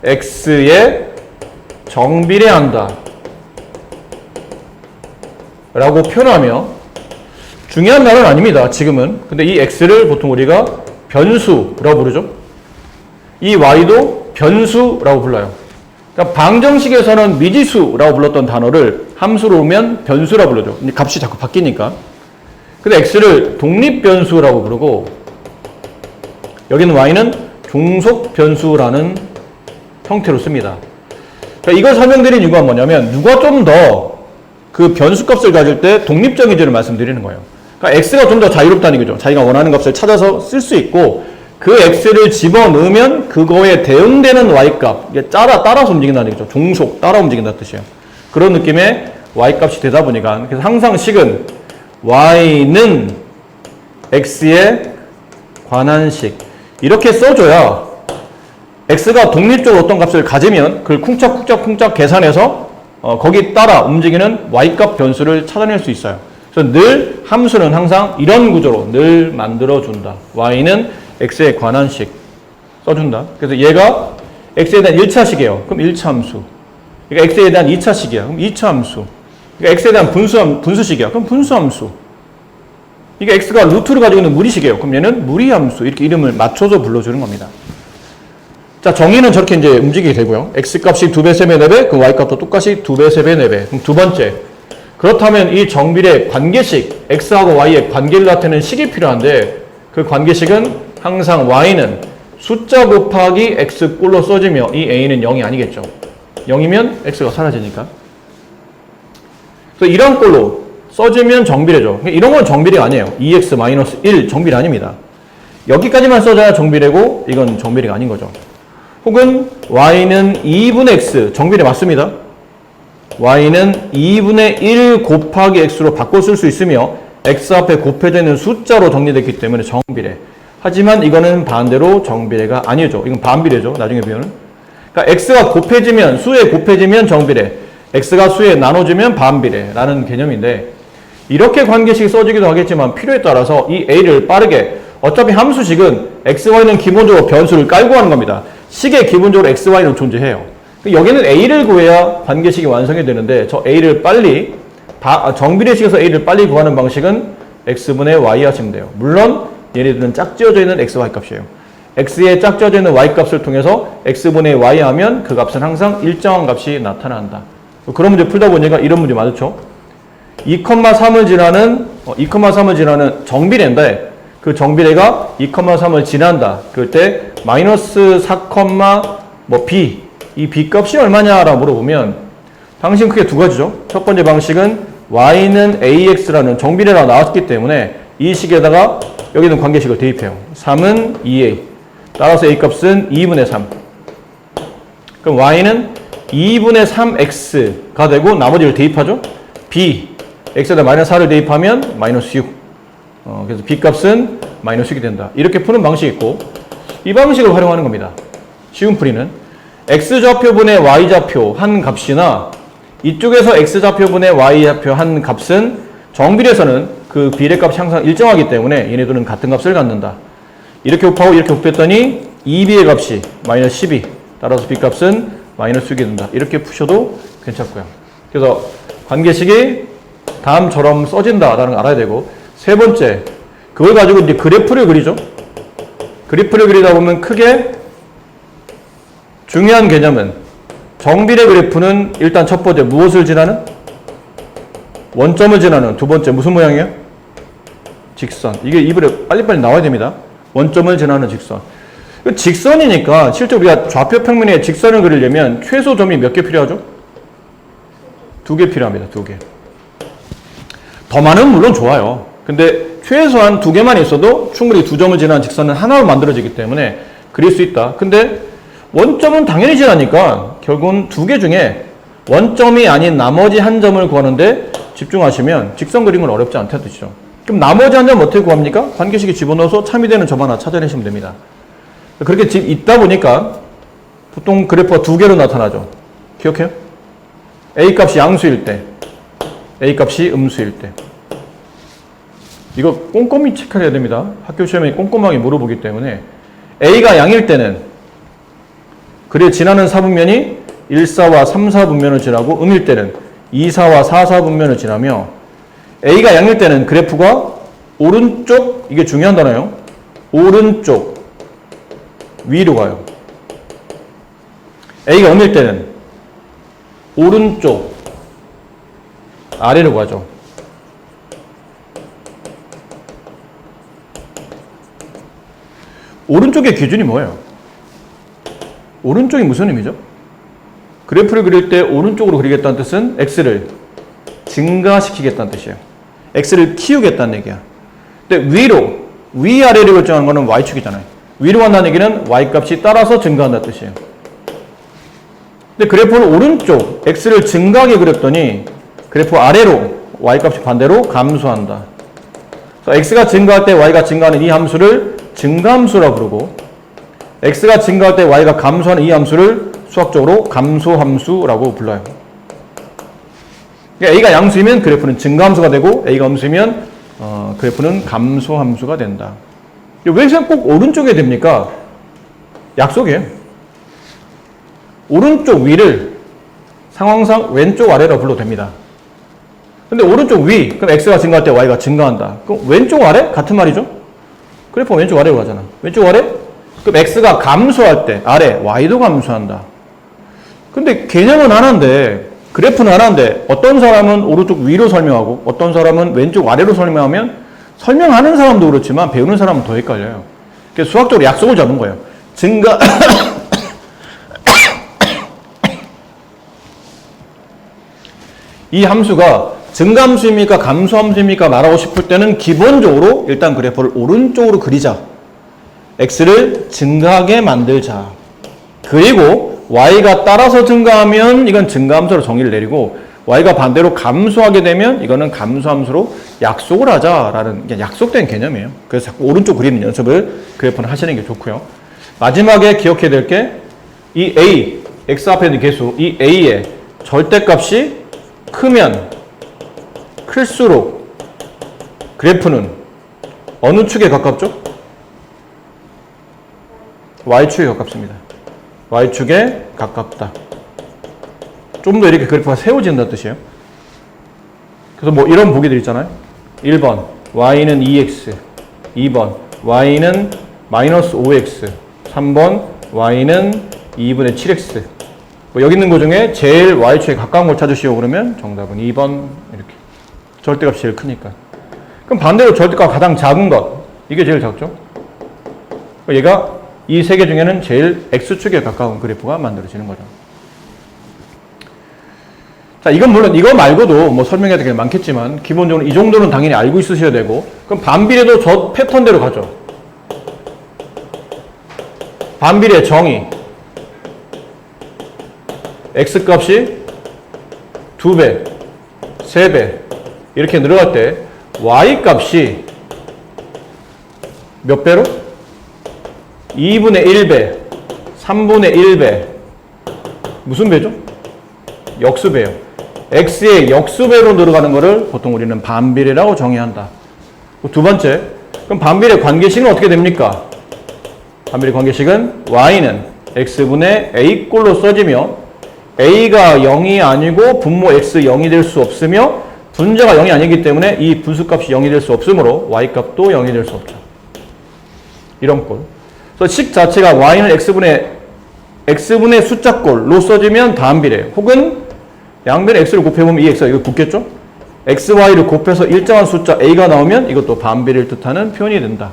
x에 정비례한다 라고 표현하며, 중요한 말은 아닙니다. 지금은. 근데 이 x를 보통 우리가 변수라고 부르죠. 이 y도 변수라고 불러요. 그러니까 방정식에서는 미지수라고 불렀던 단어를 함수로 오면 변수라고 불러죠. 근데 값이 자꾸 바뀌니까. 근데 x를 독립변수라고 부르고 여기는 y는 종속변수라는 형태로 씁니다. 그러니까 이걸 설명드린 이유가 뭐냐면 누가 좀 더 그 변수값을 가질 때 독립적인지를 말씀드리는 거예요. 그러니까 x가 좀 더 자유롭다는 거죠. 자기가 원하는 값을 찾아서 쓸 수 있고 그 x를 집어넣으면 그거에 대응되는 y값, 이게 따라서 움직인다는 거죠. 종속, 따라 움직인다는 뜻이에요. 그런 느낌의 y값이 되다 보니까 그래서 항상 식은 y는 x에 관한 식 이렇게 써줘야 x가 독립적으로 어떤 값을 가지면 그걸 쿵짝쿵짝 계산해서 거기 따라 움직이는 y값 변수를 찾아낼 수 있어요. 그래서 늘 함수는 항상 이런 구조로 늘 만들어준다. y는 x에 관한 식 써준다. 그래서 얘가 x에 대한 1차식이에요. 그럼 1차 함수. 그러니까 x에 대한 2차식이야. 그럼 2차 함수. 그러니까 x에 대한 분수식이야. 그럼 분수 함수. 이게 x가 루트를 가지고 있는 무리식이에요. 그럼 얘는 무리함수. 이렇게 이름을 맞춰서 불러주는 겁니다. 자, 정의는 저렇게 이제 움직이게 되고요. x값이 2배, 3배, 4배, 그 y값도 똑같이 2배, 3배, 4배. 그럼 두 번째. 그렇다면 이 정비례 관계식, x하고 y의 관계를 나타내는 식이 필요한데 그 관계식은 항상 y는 숫자 곱하기 x 꼴로 써지며 이 a는 0이 아니겠죠. 0이면 x가 사라지니까. 그래서 이런 꼴로 써지면 정비례죠. 이런 건 정비례가 아니에요. 2x-1 정비례 아닙니다. 여기까지만 써줘야 정비례고 이건 정비례가 아닌 거죠. 혹은 y는 2분의 x 정비례 맞습니다. y는 2분의 1 곱하기 x로 바꿔 쓸 수 있으며 x 앞에 곱해져 있는 숫자로 정리됐기 때문에 정비례. 하지만 이거는 반대로 정비례가 아니죠. 이건 반비례죠. 나중에 배우는. 그러니까 x가 곱해지면 수에 곱해지면 정비례, x가 수에 나눠지면 반비례라는 개념인데 이렇게 관계식이 써지기도 하겠지만 필요에 따라서 이 a를 빠르게 어차피 함수식은 x, y는 기본적으로 변수를 깔고 하는 겁니다. 식에 기본적으로 x, y는 존재해요. 여기는 a를 구해야 관계식이 완성이 되는데 저 a를 빨리 정비례식에서 a를 빨리 구하는 방식은 x분의 y 하시면 돼요. 물론 얘네들은 짝지어져 있는 x, y 값이에요. x에 짝지어져 있는 y 값을 통해서 x분의 y 하면 그 값은 항상 일정한 값이 나타난다. 그런 문제 풀다 보니까 이런 문제 맞았죠. 2,3을 지나는 정비례인데 그 정비례가 2,3을 지난다. 그럴 때 마이너스 4, b 이 b 값이 얼마냐라고 물어보면 방식은 크게 두 가지죠. 첫 번째 방식은 y는 ax라는 정비례가 나왔기 때문에 이 식에다가 여기는 관계식을 대입해요. 3은 2a. 따라서 a 값은 2분의 3. 그럼 y는 2분의 3x가 되고 나머지를 대입하죠. b, x에다 마이너스 4를 대입하면 마이너스 6. 그래서 b 값은 마이너스 6이 된다. 이렇게 푸는 방식이 있고 이 방식을 활용하는 겁니다. 쉬운 풀이는 x좌표분의 y좌표 한 값이나 이쪽에서 x좌표분의 y좌표 한 값은 정비례에서는 그 비례값이 항상 일정하기 때문에 얘네들은 같은 값을 갖는다. 이렇게 곱하고 이렇게 곱했더니 2b의 값이 마이너스 12. 따라서 b값은 마이너스 6이 된다. 이렇게 푸셔도 괜찮고요. 그래서 관계식이 다음처럼 써진다라는 걸 알아야 되고 세 번째, 그걸 가지고 이제 그래프를 그리죠. 그래프를 그리다 보면 크게 중요한 개념은 정비례 그래프는 일단 첫 번째 무엇을 지나는? 원점을 지나는. 두 번째 무슨 모양이에요? 직선. 이게 이불에 빨리빨리 나와야 됩니다. 원점을 지나는 직선. 직선이니까 실제 우리가 좌표 평면에 직선을 그리려면 최소 점이 몇 개 필요하죠? 2개 필요합니다. 2개. 더 많으면 물론 좋아요. 근데 최소한 2개만 있어도 충분히 2점을 지나는 직선은 하나로 만들어지기 때문에 그릴 수 있다. 근데 원점은 당연히 지나니까 결국은 2개 중에 원점이 아닌 나머지 한 점을 구하는데 집중하시면 직선 그림은 어렵지 않다는 뜻이죠. 그럼 나머지 한 점 어떻게 구합니까? 관계식에 집어넣어서 참이 되는 점 하나 찾아내시면 됩니다. 그렇게 있다 보니까 보통 그래프가 2개로 나타나죠. 기억해요? A 값이 양수일 때, A 값이 음수일 때. 이거 꼼꼼히 체크해야 됩니다. 학교 시험에 꼼꼼하게 물어보기 때문에 A가 양일 때는 그래 지나는 사분면이 1, 4와 3, 4분면을 지나고 음일 때는 2, 4와 4, 4분면을 지나며 A가 양일 때는 그래프가 오른쪽, 이게 중요한 단어예요. 오른쪽 위로 가요. A가 음일 때는 오른쪽 아래로 가죠. 오른쪽의 기준이 뭐예요? 오른쪽이 무슨 의미죠? 그래프를 그릴 때 오른쪽으로 그리겠다는 뜻은 x를 증가시키겠다는 뜻이에요. x를 키우겠다는 얘기야. 근데 위아래를 결정하는 거는 y축이잖아요. 위로 간다는 얘기는 y값이 따라서 증가한다는 뜻이에요. 근데 그래프를 오른쪽 x를 증가하게 그렸더니 그래프 아래로 y값이 반대로 감소한다. 그래서 x가 증가할 때 y가 증가하는 이 함수를 증가함수라고 부르고, x가 증가할 때 y가 감소하는 이 함수를 수학적으로 감소함수라고 불러요. 그러니까 a가 양수이면 그래프는 증가함수가 되고 a가 음수이면 그래프는 감소함수가 된다. 왜 꼭 오른쪽에 됩니까? 약속이에요. 오른쪽 위를 상황상 왼쪽 아래로 불러도 됩니다. 근데 오른쪽 위, 그럼 x가 증가할 때 y가 증가한다. 그럼 왼쪽 아래? 같은 말이죠? 그래프가 왼쪽 아래로 가잖아. 왼쪽 아래? 그럼 x가 감소할 때 아래, y도 감소한다. 근데 개념은 하나인데, 그래프는 하나인데, 어떤 사람은 오른쪽 위로 설명하고 어떤 사람은 왼쪽 아래로 설명하면 설명하는 사람도 그렇지만 배우는 사람은 더 헷갈려요. 그래서 수학적으로 약속을 잡은 거예요. 증가 이 함수가 증가함수입니까 감소함수입니까 말하고 싶을 때는 기본적으로 일단 그래프를 오른쪽으로 그리자. x를 증가하게 만들자. 그리고 y가 따라서 증가하면 이건 증가함수로 정의를 내리고, y가 반대로 감소하게 되면 이거는 감소함수로 약속을 하자라는 약속된 개념이에요. 그래서 자꾸 오른쪽 그리는 연습을 그래프는 하시는 게 좋고요. 마지막에 기억해야 될 게 이 a, x 앞에 있는 개수, 이 a의 절대값이 크면 클수록 그래프는 어느 축에 가깝죠? y축에 가깝습니다. y축에 가깝다. 좀 더 이렇게 그래프가 세워진다는 뜻이에요. 그래서 뭐 이런 보기들 있잖아요. 1번 y는 2x, 2번 y는 마이너스 5x, 3번 y는 2분의 7x. 뭐 여기 있는 거 중에 제일 y축에 가까운 걸 찾으시오 그러면 정답은 2번. 이렇게 절대값이 제일 크니까. 그럼 반대로 절대값 가장 작은 것, 이게 제일 작죠. 얘가 이 세 개 중에는 제일 x축에 가까운 그래프가 만들어지는 거죠. 자, 이건 물론 이거 말고도 뭐 설명해야 될 게 많겠지만 기본적으로 이 정도는 당연히 알고 있으셔야 되고, 그럼 반비례도 저 패턴대로 가죠. 반비례 정의, x값이 2배, 3배 이렇게 늘어갈 때 y값이 몇 배로? 2분의 1배, 3분의 1배. 무슨 배죠? 역수배예요. x의 역수배로 늘어가는 것을 보통 우리는 반비례라고 정의한다. 두 번째, 그럼 반비례 관계식은 어떻게 됩니까? 반비례 관계식은 y는 x분의 a꼴로 써지며 a가 0이 아니고 분모 x 0이 될 수 없으며 분자가 0이 아니기 때문에 이 분수값이 0이 될 수 없으므로 y값도 0이 될 수 없죠. 이런 꼴. 그래서 식 자체가 y는 x분의 숫자꼴로 써지면 반비례, 혹은 양변에 x를 곱해보면 이 x가 이거 붙겠죠? xy를 곱해서 일정한 숫자 a가 나오면 이것도 반비례를 뜻하는 표현이 된다.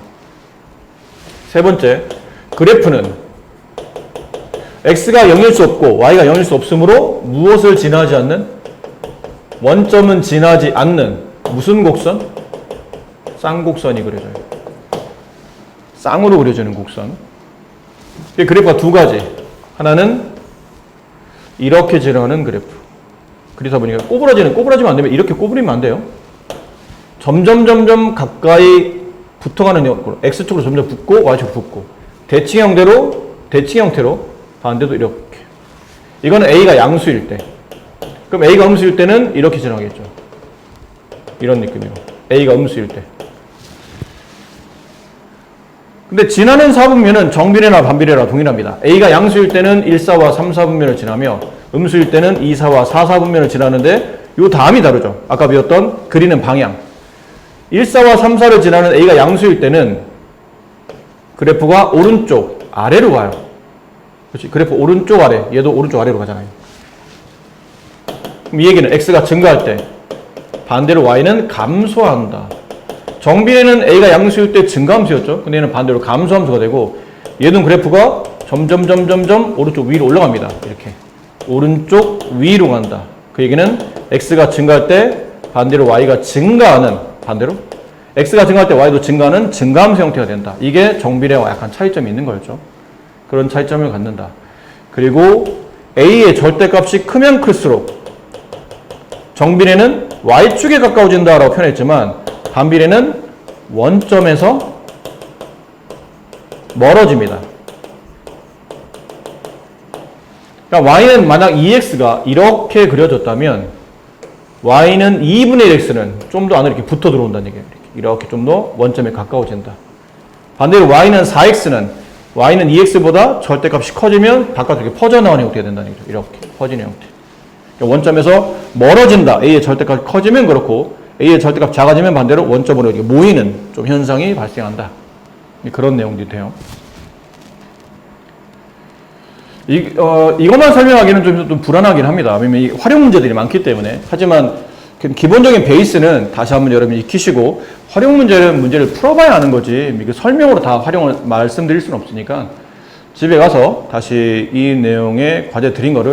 세 번째, 그래프는 x가 0일 수 없고 y가 0일 수 없으므로 무엇을 지나지 않는? 원점은 지나지 않는 무슨 곡선? 쌍곡선이 그려져요. 쌍으로 그려지는 곡선. 그래프가 두 가지. 하나는 이렇게 지나가는 그래프. 그러다 보니까 꼬부라지면 안 되면 이렇게 꼬부리면 안 돼요. 점점 가까이 붙어가는 역으로 x축으로 점점 붙고 y축으로 붙고 대칭 형태로 반대도 이렇게. 이거는 a가 양수일 때. 그럼 a가 음수일 때는 이렇게 지나가겠죠. 이런 느낌이요. a가 음수일 때. 근데 지나는 사분면은 정비례나 반비례나 동일합니다. a가 양수일 때는 1, 4와 3, 4분면을 지나며 음수일 때는 2, 4와 4, 4분면을 지나는데 요 다음이 다르죠. 아까 배웠던 그리는 방향. 1, 4와 3, 4를 지나는 a가 양수일 때는 그래프가 오른쪽 아래로 가요. 그렇지? 그래프 오른쪽 아래, 얘도 오른쪽 아래로 가잖아요. 그럼 이 얘기는 x가 증가할 때 반대로 y는 감소한다. 정비례는 a가 양수일 때 증가함수였죠. 근데 얘는 반대로 감소함수가 되고 얘는 그래프가 점점 오른쪽 위로 올라갑니다. 이렇게 오른쪽 위로 간다. 그 얘기는 x가 증가할 때 반대로 y가 증가하는 반대로 x가 증가할 때 y도 증가하는 증가함수 형태가 된다. 이게 정비례와 약간 차이점이 있는 거였죠. 그런 차이점을 갖는다. 그리고 a의 절대값이 크면 클수록 정비례는 y축에 가까워진다라고 표현했지만 반비례는 원점에서 멀어집니다. 그러니까 y는 만약 2x가 이렇게 그려졌다면 y는 2분의 1x는 좀 더 안으로 이렇게 붙어 들어온다는 얘기예요. 이렇게 좀 더 원점에 가까워진다. 반대로 y는 4x는 y는 2x보다 절대값이 커지면 바깥으로 이렇게 퍼져나오는 형태가 된다는 얘기죠. 이렇게 퍼지는 형태. 그러니까 원점에서 멀어진다. a의 절대값이 커지면 그렇고 a의 절대값 작아지면 반대로 원점으로 이렇게 모이는 좀 현상이 발생한다. 그런 내용들이 돼요. 이것만 설명하기는 좀 불안하긴 합니다. 왜냐면 이 활용 문제들이 많기 때문에. 하지만 기본적인 베이스는 다시 한번 여러분이 익히시고 활용 문제를 풀어봐야 하는 거지. 이게 설명으로 다 활용을 말씀드릴 수는 없으니까 집에 가서 다시 이 내용의 과제 드린 거를